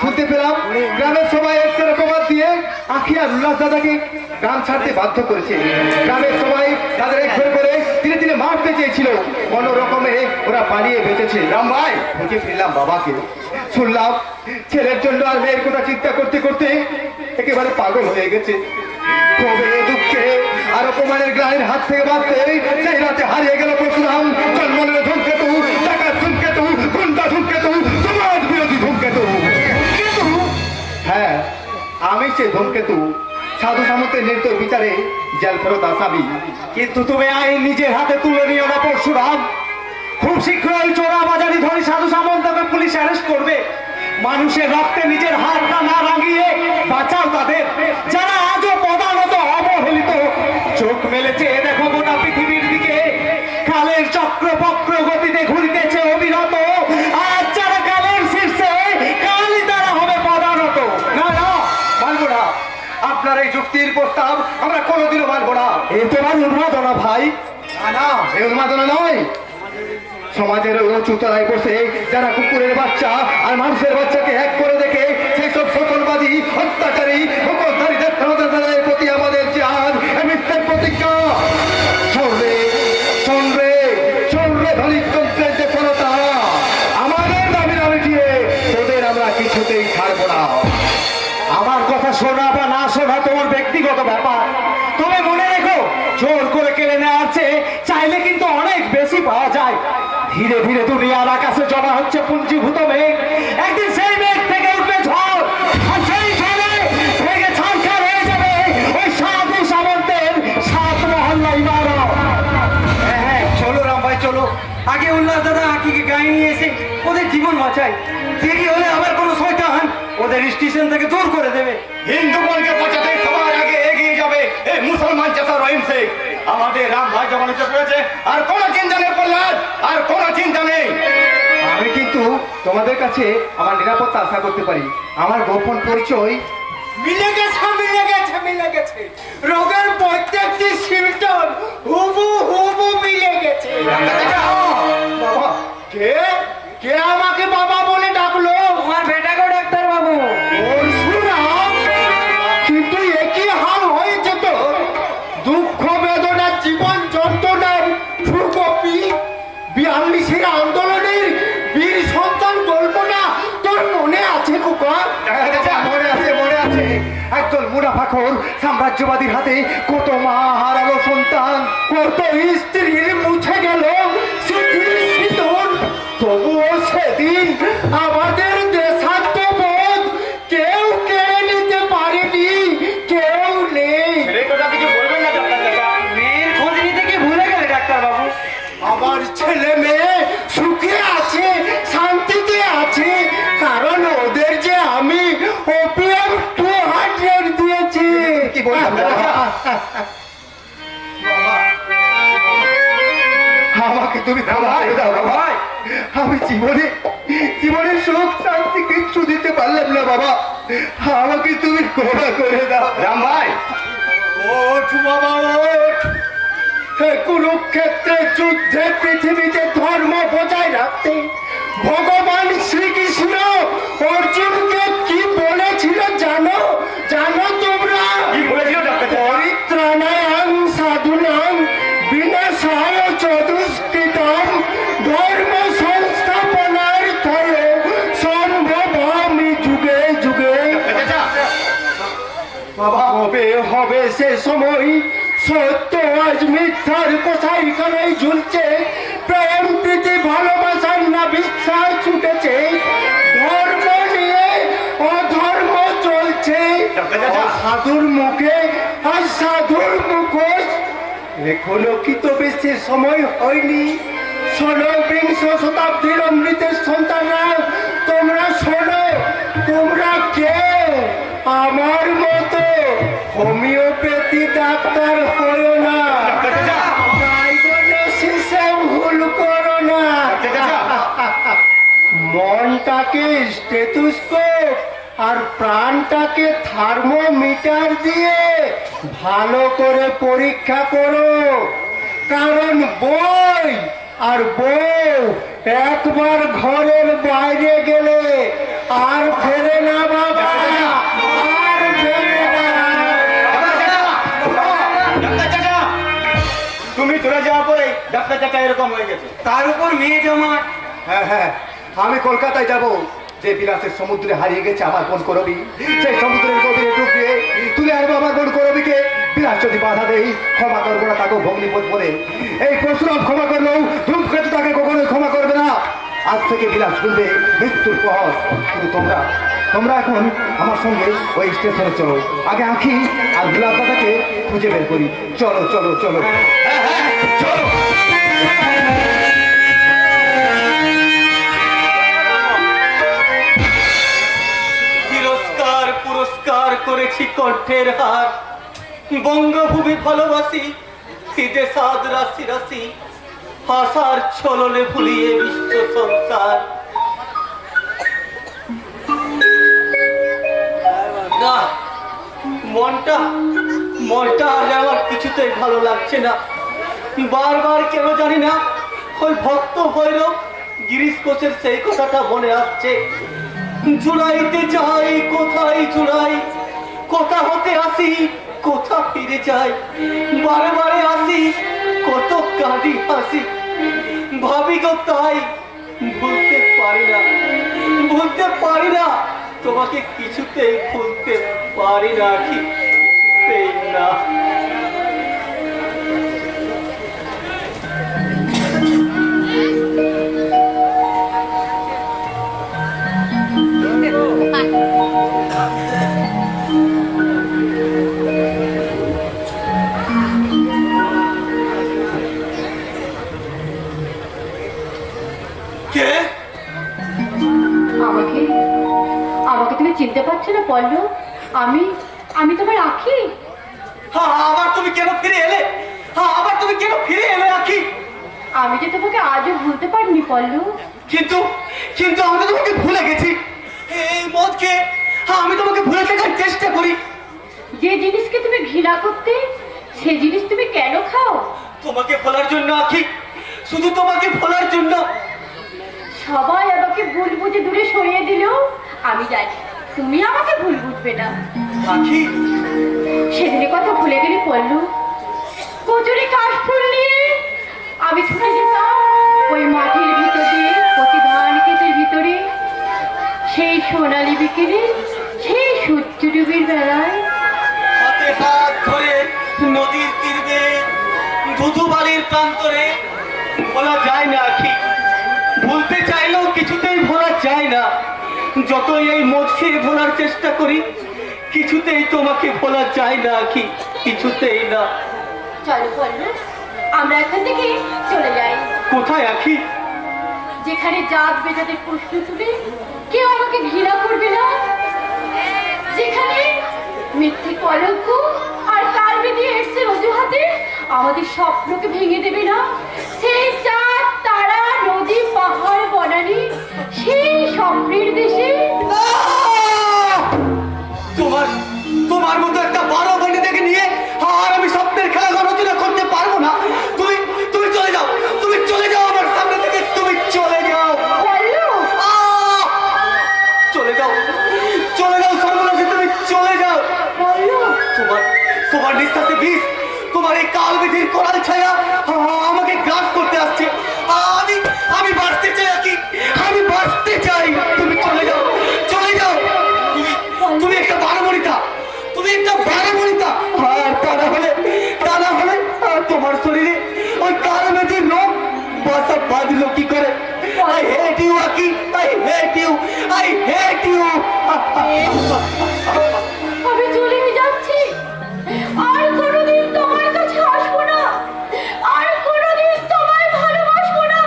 শুনতে পেলাম গ্রামের সবাই একসাথে প্রবাদ দিয়ে আখিয়ার উল্লাস দাদাকে গ্রাম ছাড়তে বাধ্য করেছে। গ্রামের সবাই তাদের এক করে ধীরে ধীরে মারতে চেয়েছিল, কোনো রকমে ওরা পালিয়ে বেঁচেছে। রাম ভাই, খুঁজে ফিরলাম বাবাকে। শুনলাম ছেলের জন্য আর মেয়ের কথা চিন্তা করতে করতে একেবারে পাগল হয়ে গেছে। কবে দুঃখে আর অপমানের গ্রামের হাত থেকে বাঁচতে সেই রাতে হারিয়ে গেল পরশুরাম। জন্মনের ধূমকেতু, টাকার ধূমকেতু, গুন্ডা ধূমকেতু, সমাজ বিরোধী ধূমকেতু। হ্যাঁ, আমি সে ধূমকেতু, সাধু সামন্তের নির্দয় বিচারে জেল ফেরত আসামি। কিন্তু তুমি আইন নিজের হাতে তুলে নিও না পরশুরাম। খুব শীঘ্রই চোরা বাজারি ধরে সাধু সামন্তকে পুলিশ অ্যারেস্ট করবে। মানুষের রক্তে নিজের হাতটা না রাঙিয়ে বাঁচাও তাদের, যারা আজও প্রধানত অবহেলিত। চোখ মেলেছে দেখো গোটা পৃথিবীর দিকে, কালের চক্র বক্র গতিতে ঘুরিতেছে অবিরত। আর যারা কালের শীর্ষে, কালই তারা হবে প্রধানত। না না, মানবো না। আপনার এই যুক্তির প্রস্তাব আমরা কোনোদিনও মানবো না। এ তোমার উন্মাদনা ভাই। না না, এই উন্মাদনা নয়। সমাজের উঁচু তলায় বসে যারা কুকুরের বাচ্চা আর মানুষের বাচ্চাকে এক করে দেখে সেই সব সকলবাদী অত্যাচারী মুখোশধারীদের ক্ষমতার প্রতি আমাদের যে আজ মিথ্যের প্রতিজ্ঞা। শোনরে শোনরে শোনরে ধনিতন্ত্রের যে ক্ষমতা, আমাদের দাবি না মিটিয়ে তোদের আমরা কিছুতেই ছাড়বো না। আমার কথা শোনা বা না শোনা তোমার ব্যক্তিগত ব্যাপার। তবে মনে রেখো, জোর করে কেড়ে নেওয়ার চেয়ে চাইলে কিন্তু অনেক বেশি পাওয়া যায়। ধীরে ধীরে দুনিয়ার আকাশে জমা হচ্ছে পুঞ্জীভূত মেঘ। একদিন সেই মেঘ থেকে উঠবে ঝড়, আর সেই ঝড়ে ভেঙে ছাড়খাড় হয়ে যাবে ওই সাধু সামন্তের 7 মহল্লা ইমারত। হ্যাঁ, চলো রাম ভাই চলো। আগে উল্লাস দাদা আকিকে গায়ে নিয়ে এসে ওদের জীবন বাঁচাই। দেরি হলে আবার কোনো শয়তান ওদের স্টেশন থেকে দূর করে দেবে। হিন্দুগণকে বাঁচাতে সবার আগে এগিয়ে যাবে এই মুসলমান চাচা রহিম শেখ। আমাদের রাম ভাই যখন এসে পড়েছে, আর কোনো চিন্তা নেই প্রহ্লাদ, আর কোনো চিন্তা নেই। আমি কিন্তু তোমাদের কাছে আমার নিরাপত্তা আশা করতে পারি। আমার গোপন পরিচয় মিলে গেছে, মিলে গেছে, মিলে গেছে। রোগের প্রত্যেকটি সিমটম হুবু হুবু মিলে গেছে। বাবা, কে কে আমাকে বাবা বলে ডাকলো? তোমার বেটাকে ডাক্তার বাবু। কিন্তু একই হাল হয়েছে তো। দুঃখ বেদনা জীবন যন্ত্রণার ফুলকপি 42-এর আন্দোলনের বীর সন্তান গল্পটা তোর মনে আছে খোকা? মনে আছে, মনে আছে। একদল মুনাফাখোর সাম্রাজ্যবাদীর হাতে কত মা হারালো সন্তান, কত স্ত্রীর মুছে গেল স্মৃতির সিঁদুর। তবুও সেদিন আমাদের দেশাত্মবোধ কেউ কেড়ে নিতে পারেনি, কেউ নেই। কিছু বলবেন না ডাক্তার চাচা? মেয়ের খোঁজ নিতে কি ভুলে গেলে ডাক্তার বাবু? আমার ছেলে মেয়ে সুখে আছে, শান্তিতে আছে, কারণ ওদের যে আমি ওপিয়াম 200 দিয়েছি। কি বললাম আমাকে তুমি ক্ষমা করে দাও বাবা। আমি জীবনের সুখ শান্তি কিচ্ছু দিতে পারলাম না বাবা। আমাকে তুমি ক্ষমা করে দাও। রাম ভাই, ওঠ বাবা ওঠ। হে কুরুক্ষেত্রের যুদ্ধে পৃথিবীতে ধর্ম বজায় রাখতে ভগবান শ্রীকৃষ্ণ অর্জুনকে কি বলেছিল জানো? জানো তোমরা? কি বলেছিল ডাক্তার চাচা? পরিত্রাণায়াং সাধুনাং বিনাশায় চতুষ্কৃতম ধর্ম সংস্থাপনার্থায় সম্ভবামি যুগে যুগে। চাচা, বাবা, হবে হবে সে সময়। সত্য আজ মিথ্যার কোথায় কানাই ঝুলছে। প্রেম প্রীতি ভালোবাসার না বিশ্বাস ছুটেছে। ধর্ম নিয়ে অধর্ম চলছে। সাধুর মুখে আর সাধুর মুখোশ। এখনো কি তবে সে সময় হয়নি? শোনো বিংশ শতাব্দীর অমৃতের সন্তানরা, তোমরা শোনো, তোমরা কে আমার মতো হোমিওপ্যাথি ডাক্তার হলো না, ডায়াগনোসিসে ভুল করো না, মনটাকে স্টেথোস্কোপ আর প্রাণটাকে থার্মোমিটার দিয়ে ভালো করে পরীক্ষা করো, কারণ বই আর বউ একবার ঘরের বাইরে গেলে আর ফেরে না বাবা, আর ফেরে না। তুমি চলে যাওয়া পরে ডাক্তার চাচা এরকম হয়ে গেছে, তার উপর মেয়ে জমা। হ্যাঁ হ্যাঁ, আমি কলকাতায় যাব, যে বিলাসের সমুদ্রে হারিয়ে গেছে আমার বোন করবি, সেই সমুদ্রের গভীরে ডুব দিয়ে তুলে আনবো আমার বোন করবিকে। বিলাস যদি বাধা দেই, ক্ষমা করবো না তাকেও ভগ্নিপথ বলে। এই পরশুরাম ক্ষমা করলেও ধূমকেতু তাকে কখনোই ক্ষমা করবে না। আজ থেকে বিলাস শুনবে মৃত্যুর পর। কিন্তু তোমরা এখন আমার সঙ্গে ওই স্টেশনে চলো, আগে আঁখি আর বিলাস দাদাকে খুঁজে বের করি। চলো চলো চলো চলো। পুরস্কার করেছি কণ্ঠের হার, বঙ্গভূমি ভালোবাসি, শীতে সাদ রাশি রাশি, হাসার ছলনে ভুলিয়ে বিশ্ব সংসার। না, মনটা আর আমার কিছুতেই ভালো লাগছে না। বারবার কেন জানি না ওই ভক্ত ভৈরব গিরিশ কোচের সেই কথাটা মনে আসছে। জুলাইতে যাই কোথায় জুলাই, কোথা হতে আসি কোথা ফিরে যাই, বারে বারে আসি কত কাঁদি হাসি, ভাবি গো তাই ভুলতে পারি না, তোমাকে কিছুতেই ভুলতে পারি না, কিছুতেই না। আমাকে তুমি চিনতে পারছো না পল্লু? আমি তোমার আঁখি। আবার তুমি কেন ফিরে এলে? আঁখি, আমি যে তোমাকে আজও ভুলতে পারিনি পল্লু। কিন্তু আমি তো তোমাকে ভুলে গেছি। এই মদকে আমি তোমাকে ভুলে থাকার চেষ্টা করি। যে জিনিসকে তুমি ঘৃণা করতে, সে জিনিস তুমি কেন খাও? তোমাকে ভোলার জন্য আঁখি, শুধু তোমাকে ভোলার জন্য। সবাই আমাকে ভুল বুঝে দূরে সরিয়ে দিলেও আমি জানি তুমি আমাকে ভুল বুঝবে না। আঁখি, সেদিনের কথা ভুলে গেলি পল্লু? কচুরি কাশফুল নিয়ে আমি ছুটে যেতাম ওই মাঠের ভিতর দিয়ে, কচি ধান ক্ষেতের ভিতরে, সেই সোনালি বিকেলে, সেই সূর্য ডুবির বেলায়। হাতে হাত ধরে নদীর তীরে, ধুধুবালির প্রান্তরে। বলা যায় না আঁখি, ভুলতে চাইলেও কিছুতেই ভোলা যায় না। যতই এই মদকে ভোলার চেষ্টা করি, কিছুতেই তোমাকে ভোলা যায় না আঁখি, কিছুতেই না। চলো পল্লু, আমরা এখান থেকে চলে যাই। কোথায় আঁখি? যেখানে জাত বেজাতের প্রশ্ন তুলে কেউ আমাকে ঘৃণা করবে না, যেখানে মিথ্যে কলঙ্ক আর কাল বেঁধে এসছে অজুহাতে আমাদের স্বপ্নকে ভেঙে দেবে না, সেই চাঁদ তারা নদী পাহাড় বনানী, সেই স্বপ্নের দেশে। তোমার মতো একটা বড় বনিতাকে নিয়ে আর আমি স্বপ্নের খেলা রচনা করতে পারবো না। তুমি চলে যাও, আমার সামনে থেকে তুমি চলে যাও। চলে যাও সর্বনাশী, তুমি চলে যাও। তোমার নিঃশ্বাসে বিষ, তোমার এই কাল বিধির কোরাল ছায়া আমাকে গ্রাস করতে আসছে। আমি বাঁচতে চাই আঁখি, আমি বাঁচতে চাই। তুমি চলে যাও। তুমি একটা বারবনিতা, আর তা না হলে আর তোমার শরীরে ওই কাল বিধির রোগ বাসা বাঁধলো কি করে? I hate you, Ankhi, I hate you. আমি চলে যাচ্ছি, আর কোনোদিন তোমার কাছে আসবো না, আর কোনোদিন তোমায় ভালোবাসবো না।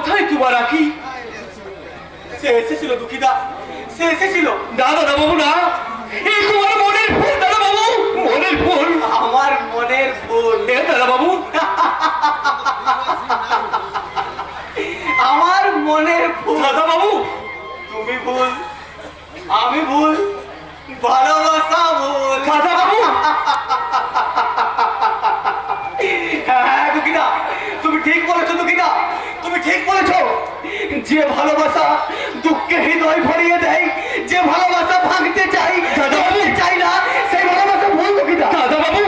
কোথায় তোমার রাখি? সে এসেছিল দুঃখিতা, সে এসেছিল। না দাদা বাবু না, এই তোমার মনের ফুল দাদা বাবু, মনের ফুল। আমার মনের ফুল। এ দাদা বাবু, আমার মনের ফুল। দাদা বাবু, তুমি ভুল, আমি ভুল, ভালোবাসা ভুল। দাদা বাবু, হ্যাঁ দুঃখিতা, তুমি ঠিক বলেছো দুঃখিতা, তুমি ঠিক বলেছো। যে ভালোবাসা দুঃখে হৃদয় ভরিয়ে দেয়, যে ভালোবাসা ভাঙতে চাই, ভাঙতে চাই না, সেই ভালোবাসা ভুল দুঃখিতা। দাদা বাবু,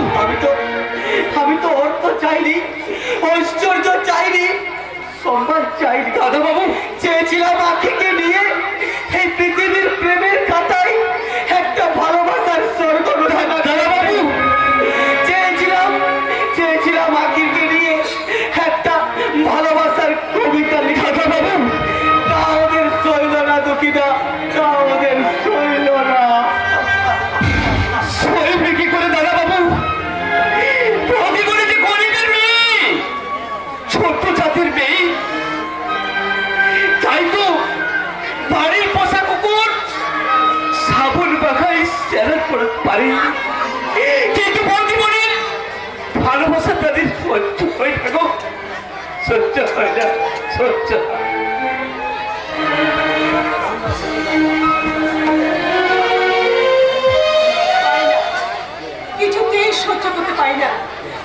আমি তো অর্থ চাইনি, ঐশ্বর্য চাইনি, সম্মান চাইনি। দাদা বাবু, চেয়েছিলাম আখিকে নিয়ে এই পৃথিবীর প্রেমের খাতায় একটা ভালোবাসার স্বর্গ গোছানো। দাদা বাবু, চেয়েছিলাম আখিকে নিয়ে একটা ভালোবাসার কবিতা লিখা। দাদা বাবু, তা ওদের সইল না দুঃখিতা, তা ওদের সইল না। সইবে কি করে দাদা বাবু? প্রতিবন্ধী গরিবের মেয়ে, ছোট্ট জাতির মেয়ে, তাই তো বাড়ির পোষা কুকুর সাবুন মাখায় স্যালাড করে পারে, কিন্তু বন্দিমণির ভালোবাসা তাদের সহ্য হয় না গো, সহ্য হয় না, সহ্য হয় না। কিছুতেই সহ্য করতে পারি না।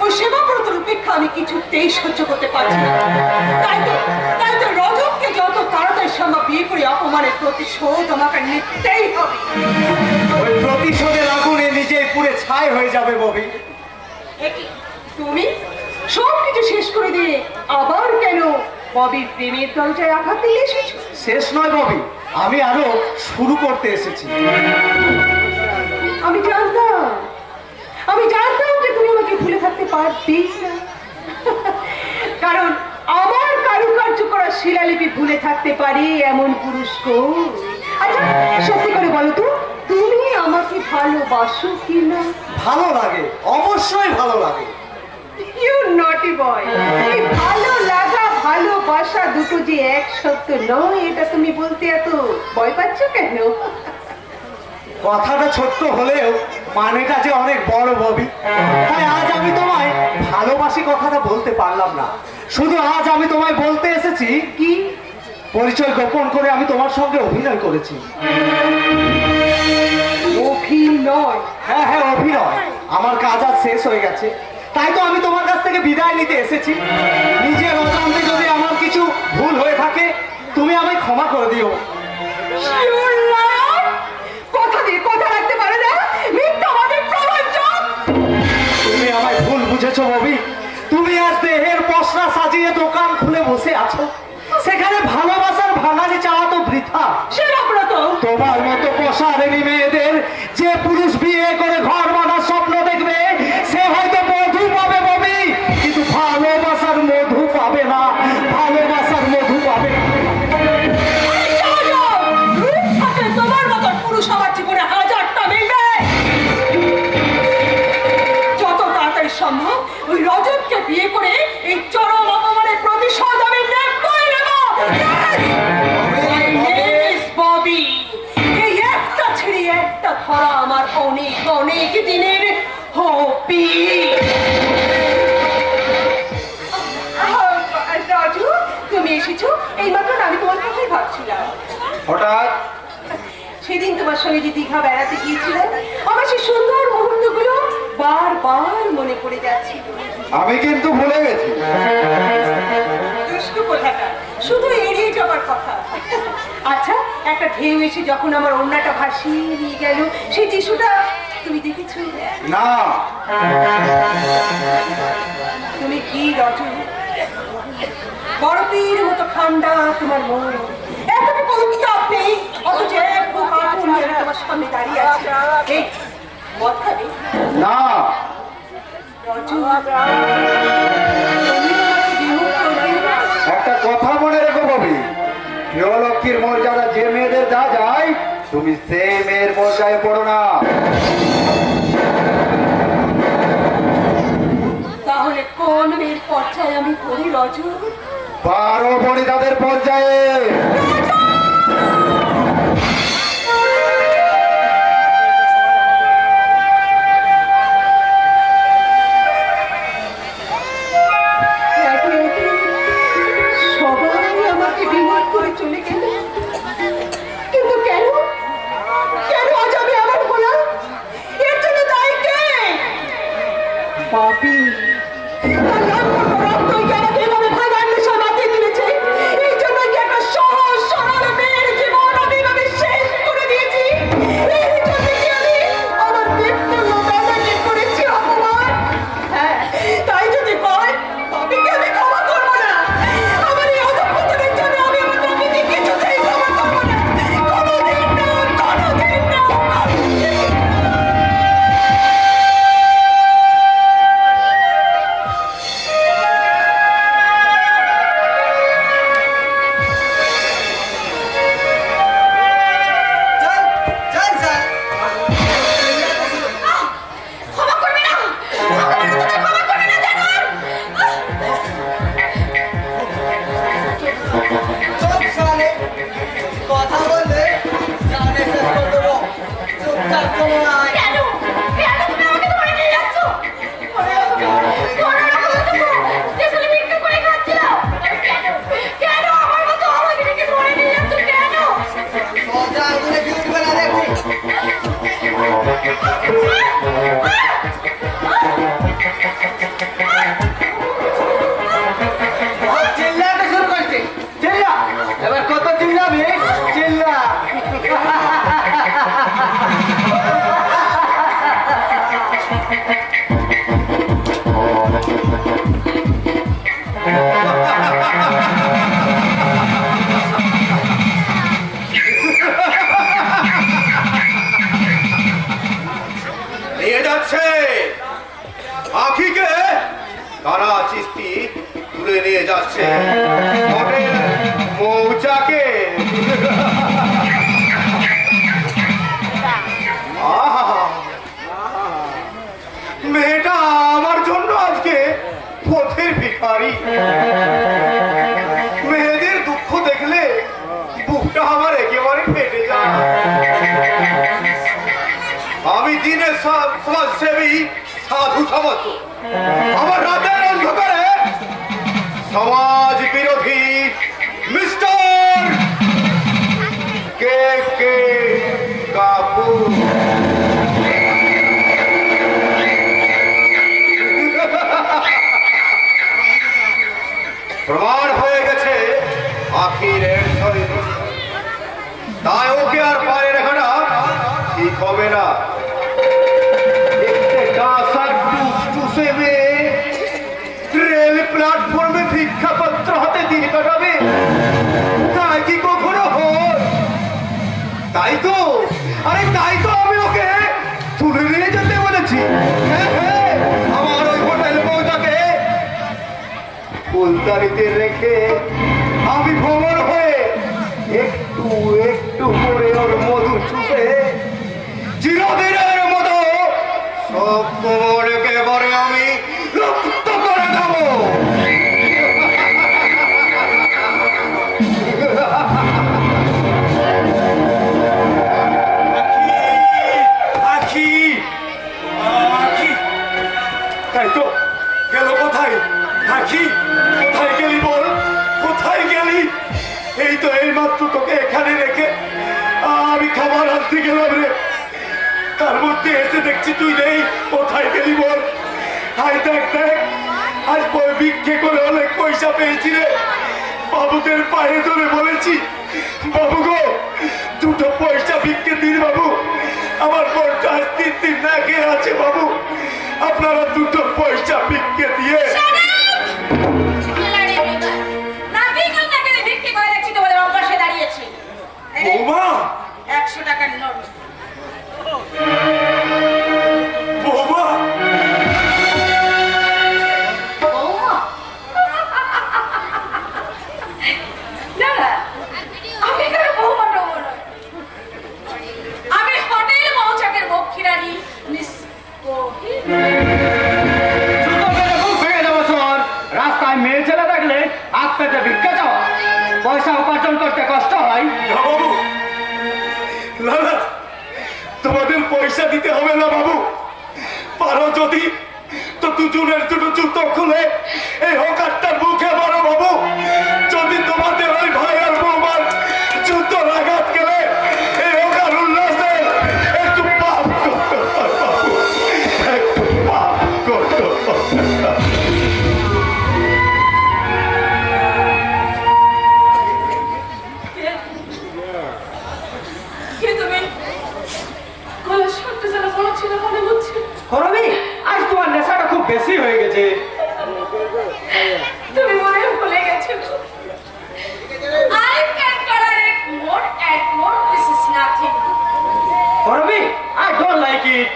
ওই সেবাব্রতর উপেক্ষা আমি কিছুতেই সহ্য করতে পারছি না। তাই তো রজবকে যত তাড়াতাড়ি সম্ভব বিয়ে করে অপমানের প্রতিশোধ আমাকে নিতেই হবে। ওই প্রতিশোধের আগুনে নিজেই পুড়ে ছাই হয়ে যাবে ববি। একি, তুমি সব কিছু শেষ করে দিয়ে আবার কেন ববির প্রেমের দরজায় আঘাত দিয়ে এসেছো? শেষ নয় ববি, আমি আরো শুরু করতে এসেছি। আমি জানতাম যে তুমি আমাকে ভুলে থাকতে পারবেই না। কারণ আমার কারুকার্য করা শিলালিপি ভুলে থাকতে পারে এমন পুরুষ কই? আচ্ছা সত্যি করে বলো তো, তুমি আমাকে ভালোবাসো কি না? ভালো লাগে, অবশ্যই ভালো লাগে। ইউ নটি বয়। এই ভালো লাগা ভালোবাসা দুটো যে এক সত্য নয়, এটা তুমি বলতে এত ভয় পাচ্ছ কেন? কথাটা ছোট্ট হলেও মানেটা যে অনেক বড় ববি। তাই আজ আমি তোমায় ভালোবাসি কথাটা বলতে পারলাম না। শুধু আজ আমি তোমায় বলতে এসেছি কি? পরিচয় গোপন করে আমি তোমার সঙ্গে অভিনয় করেছি। অভিনয়? হ্যাঁ হ্যাঁ, অভিনয়। আমার কাজ আজ শেষ হয়ে গেছে, তাই তো আমি তোমার কাছ থেকে বিদায় নিতে এসেছি। নিজের অজান্তে যদি আমার কিছু ভুল হয়ে থাকে, তুমি আমায় ক্ষমা করে দিও। কথা দিয়ে কথা রাখতে পারে না, মিথ্যাবাদী প্রবঞ্চক। তুমি আমায় ভুল বুঝেছো ববি। তুমি আজ দেহের পসরা সাজিয়ে দোকান খুলে বসে আছো, সেখানে ভালোবাসার ভাঙানি চাওয়া তো বৃথা। সেবাব্রত, তোমার মতো পশারেনি মেয়েদের যে পুরুষ বিয়ে করে ঘর বাঁধার স্বপ্ন দেখবে, সে হয়তো মধু পাবে ববি, কিন্তু ভালোবাসার মধু পাবে না, ভালোবাসার মধু পাবে না। তোমার মতো পুরুষ আমার জীবনে হাজারটা মিলবে। যত তাড়াতাড়ি সম্ভব ওই রজবকে বিয়ে করে এই চরম অপমানের প্রতিশোধ আমি নেবই নেব। My name is Bobby. এই একটা ছেড়ে একটা ধরা আমার অনেক অনেক দিনের হবি। রাজু, তুমি এসেছো এই মাত্র। আমি তোমার কথাই ভাবছিলাম। হঠাৎ সেদিন তোমার সঙ্গে যে দীঘা বেড়াতে গিয়েছিলাম, আমার সেই সুন্দর মুহূর্তগুলো বারবার মনে পড়ে যাচ্ছিল। আমি কিন্তু ভুলে গেছি। দুষ্টু কোথাটা, শুধু এড়িয়ে যাবার কথা। আচ্ছা, একটা ঢেউ এসে যখন আমার ওড়নাটা ভাসিয়ে নিয়ে গেল, সেই দৃশ্যটা তুমি দেখেছো? না। তুমি কি রজনী, বরফের মতো ঠান্ডা তোমার মন, এতটুকু উত্তাপ নেই, অথচ এক বুক আগুন নিয়ে তোমার সামনে দাঁড়িয়ে আছে। এই মদ খাবে? না। রজনী, তুমি আমাকে বিমুখ করবে না। একটা কথা মনে রেখো ববি, প্রিয়লক্ষ্মীর মর্যাদা যে মেয়েদের যা যায়, তুমি সেই মেয়ের মর্যাদায় পড়ো না। তাহলে কোন মেয়ের পর্যায়ে আমি পড়ি রজনী? 12 বনিতাদের পর্যায়ে একে একে সবাই আমাকে বিমুখ করে চলে গেল, কিন্তু কেন কেন আজ আমি এমন হলাম? এর জন্য দায়ী কে? পাপী তার রক্তই কি আমাকে এভাবে ভাঙার নেশায় মাতিয়ে তুলেছে? এই জন্য কি একটা সহজ সরল মেয়ের জীবন আমি এভাবে শেষ করে দিয়েছি? এই জন্য কি আমি আমার পিতৃ দাদাকে করেছি অপমান? হ্যাঁ, তাই যদি হয় পাপীকে আমি ক্ষমা করবো না। আমার এই অধঃপতনের জন্য আমি আমার পাপীকে কিছুতেই ক্ষমা করবো না। কোনোদিন না, কোনোদিন না, কোনোদিন না। চল চল স্যার ক্ষমা করবে না, ক্ষমা করবে না জানোয়ার। চল সালে কথা বললে জানে শেষ করে দেবো চুপচাপ চলে আয় কেন কেন তুমি আমাকে ধরে নিয়ে যাচ্ছ? স্টেশনে ভিক্ষা করে খাচ্ছিল কেন? কেন আমার মতো আমাকে ডেকে ধরে নিয়ে যাচ্ছ কেন? সোজা আগুনে কি উঠবে না দেখছি চিল্লাতে শুরু করছে চিল্লা এবার কত চিল্লাবি চিল্লা নিয়ে যাচ্ছে আখিকে, তারা চিস্তি তুলে নিয়ে যাচ্ছে হোটেল মৌচাকে। আহা, মেয়েটা আমার জন্য আজকে পথের ভিখারি। মেয়েদের দুঃখ দেখলে বুকটা আমার একেবারে ফেটে যায়। আমি দিনে সমাজসেবী সাধু সামন্ত, আমার রাতের অন্ধকারে সমাজ বিরোধী মিস্টার কে কে কাপুর। প্রমাণ হয়ে গেছে আখিরের শরীর, তাই ওকে আর পারে রাখাটা ঠিক হবে না। রেল প্ল্যাটফর্মে ভিক্ষাপত্র হাতে দিন কাটাবে, তাই কি কখনো হয়? তাই তো, আরে তাই তো আমি ওকে তুলে নিয়ে যেতে বলেছি। হ্যাঁ হ্যাঁ, আমার ওই হোটেল বউটাকে ফুলদারিতে রেখে আমি ভ্রমণ হয়ে একটু একটু করে ওর মধু চুষে চিরদিনের মতো সব তোমার একেবারে আমি রক্ত করে দেবো। আখি আখি তাই তো গেল কোথায়? আখি কোথায় গেলি বল, কোথায় গেলি? এই তো এই মাত্র তোকে এখানে রেখে আমি খাবার আনতে গেলাম রে, তার মধ্যে এসে দেখছি তুই নেই। কোথায় গেলি বল? আয় দেখ দেখ, আজ ভিক্ষে করে অনেক পয়সা পেয়েছি রে। বাবুদের পায়ে ধরে বলেছি, বাবু গো দুটো পয়সা ভিক্ষে দিন বাবু, আমার বোনটা আজ 3 দিন না খেয়ে আছে বাবু, আপনারা দুটো পয়সা ভিক্ষে দিয়ে। বৌমা 100 টাকার নোট। বৌমা বৌমা? না না, আমি কারো বৌমা টৌমা নই। আমি হোটেল মৌচাকের বক্ষী রানী মিস কোহিনূর। জুতো পেরে মুখ ভেঙে দেবো শোন। পয়সা দিতে হবে না বাবু, পারো যদি তো দুজনের দুটো জুতো খুলে এই হকারটার মুখে মারো বাবু। যদি তোমাদের ওই ভাই আর বৌমার জুতো আঘাত গেলে এই হকার উল্লাসে একটু পাপ করতে হয় বাবু, একটু পাপ করতে হয়। কে তুমি? গলার স্বরটা যেন বড় ছিল মনে হচ্ছে। করবি আজ তোমার নেশাটা খুব বেশি হয়ে গেছে। তুমি মনে হয় ভুলে গেছো। I can tolerate more and more. This is nothing. করবি আই ডোন্ট লাইক ইট।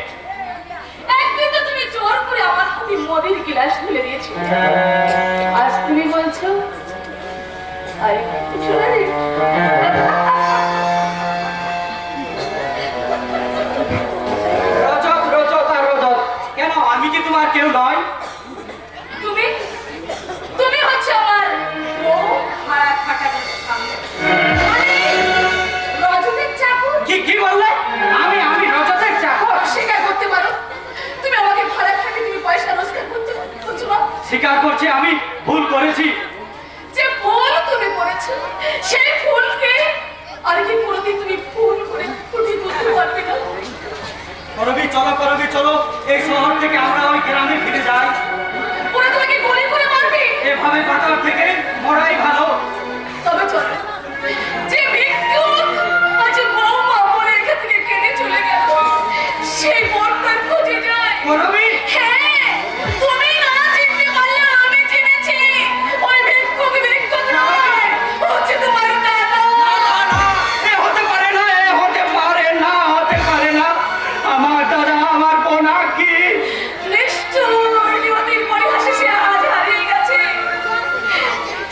একদিন তো তুমি জোর করে আমার হাতে মদের গ্লাস তুলে দিয়েছিলে। আজ তুমি বলছো I can tolerate. রজত রজত আর রজত, কেন আমি কি তোমার কেউ নয়? তুমি তুমি হচ্ছে আমার বউ মারা খাটানোর সামনে। রজতের চাকর। কি বললে? আমি রজতের চাকর? স্বীকার করতে পারো তুমি আমাকে ভাড়া খাটে তুমি পয়সা রোজগার করতে করছো না? স্বীকার করছি আমি ভুল করেছি। যে ভুল তুমি করেছো সেই ভুলকে আর কি কোনোদিন তুমি ভুল করে ফুটিয়ে তুলতে পারবে না। করবি চলো এই শহর থেকে আমরা ওই গ্রামে ফিরে যাই। ওরা তোমাকে গুলি করে মারবে। এভাবে বাঁচার থেকে মরাই ভালো। তবে চলো যে ভিক্ষুক আজ বৌমা মরে এখান থেকে কেটে চলে গেল সেই মনটার খুঁজে যায়। করবি হ্যাঁ, তুমি না চিনতে পারলে আমি চিনেছি। ওই ভিক্ষুক নয়, ও হচ্ছে তোমার দাদা। এ হতে পারে না, আমার দাদা আমার বোনা কি নিষ্ঠুর নিয়তির পরিহাসে সে আজ হারিয়ে গেছে।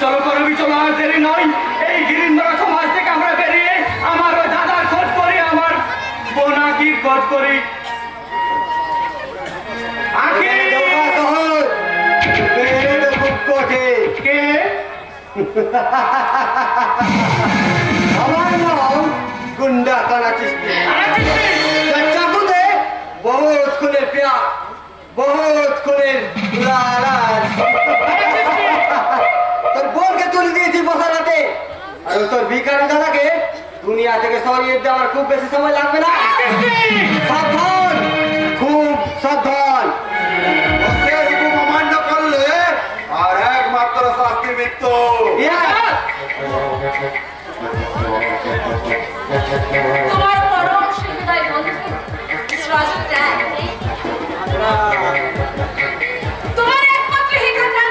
চলো করবি চলো, আর দেরি নয়। এই গিরিন্দরা সমাজ থেকে আমরা বেরিয়ে আমার ওই দাদার খোঁজ করি, আমার বোনা কি খোঁজ করি। আগে কে? আমার নাম গুন্ডা কানা চিস্তি। चाकू दे बहुत खूনের प्यार, बहुत खूনের লালাজ। তোর বোনকে তুলে দিয়েছি বসারাতে, আর তোর ভিখারি দাদাকে দুনিয়া থেকে সরিয়ে দেওয়ার খুব বেশি সময় লাগবে না। সাবধান, খুব সাবধান। বসের হুকুম অমান্য করলে আর একমাত্র শাস্তি মৃত্যু। তোমার পরম সুবিধায় বন্ধু রাজত রায় তোমার একমাত্র ঠিকানা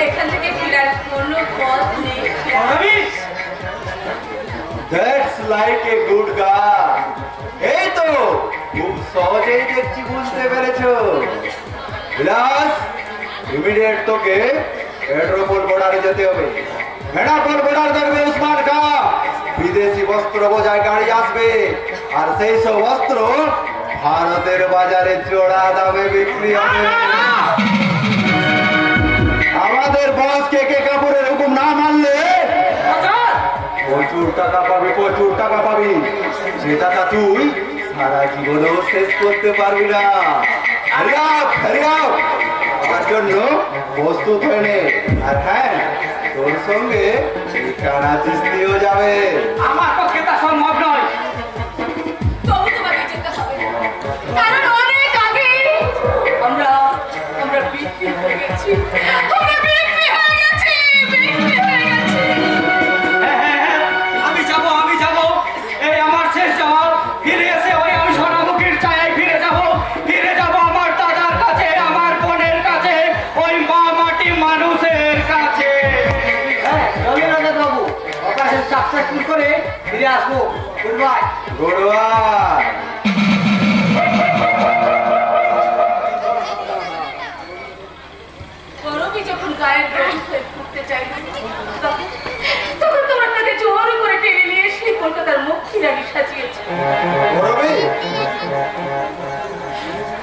এখান থেকে ফেরার কোনো পথ নেই। করবি that's like a good girl. এই তো খুব সহজেই দেখছি বুঝতে পেরেছো। বিলাস, ইমিডিয়েট তোকে পেট্রোপোল বর্ডারে যেতে হবে। পেট্রোপোল বর্ডার দেখবে উসমান খা বিদেশি বস্ত্র বোঝায় গাড়ি আসবে, আর সেই সব অস্ত্র ভারতের বাজারে চড়া দামে বিক্রি হবে। আমাদের বস কে কে কাপুরের হুকুম না মানলে প্রচুর টাকা পাবি, প্রচুর টাকা পাবি। সে টাকা তুই সারা জীবনেও শেষ করতে পারবি না। আমার জন্য প্রস্তুত হয়ে নে। আর হ্যাঁ, তোর সঙ্গে কানা চিস্তিও যাবে। আমার পক্ষে তা সম্ভব নয়। তবু তোমাকে যেতে হবে, কারণ অনেক আগে আমরা বিক্রি হয়ে গেছি। আমরা বিক্রি হয়ে গেছি। হ্যাঁ, আমি যাব। এই আমার শেষ যাওয়া, ফিরে এসে ওই আমি সোনামুখীর ছায়ায় ফিরে যাব আমার দাদার কাছে, আমার বোনের কাছে, ওই মা মাটি মানুষের কাছে। রবীন্দ্রনাথ বাবু অপারেশন সাকসেসফুল করে ফিরে আসবো। Good bye. Good bye. করবি যখন গায়ের রং হয়ে ফুটতে চাইবে তখন তোমরা তাকে জোর করে টেনে নিয়ে এসে কলকাতার মুক্তি রানী সাজিয়েছে। করবি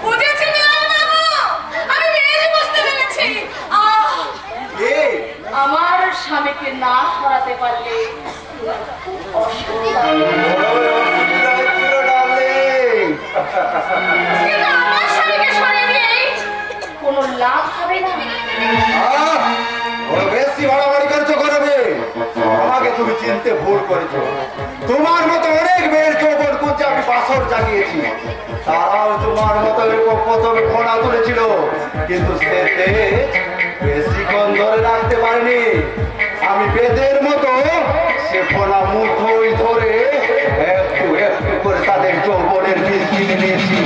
বুঝেছি বিলাসবাবু, আমি বেশ বুঝতে পেরেছি। আমার স্বামীকে না সরাতে পারলে তোমার খুব অসুবিধা হবে। বড় অসুবিধা করেছো। তোমার মতো অনেক মেয়ের যৌবন কুঞ্জে আমি বাসর জাগিয়েছি, তারাও তোমার মতো এরকম প্রথমে ফোনা তুলেছিল, কিন্তু সে তেজ বেশিক্ষণ ধরে রাখতে পারেনি। আমি বেদের মতো সে ফোনা মুঠোই ধরে একটু একটু করে তাদের যৌবনের বীজ কিনে নিয়েছি।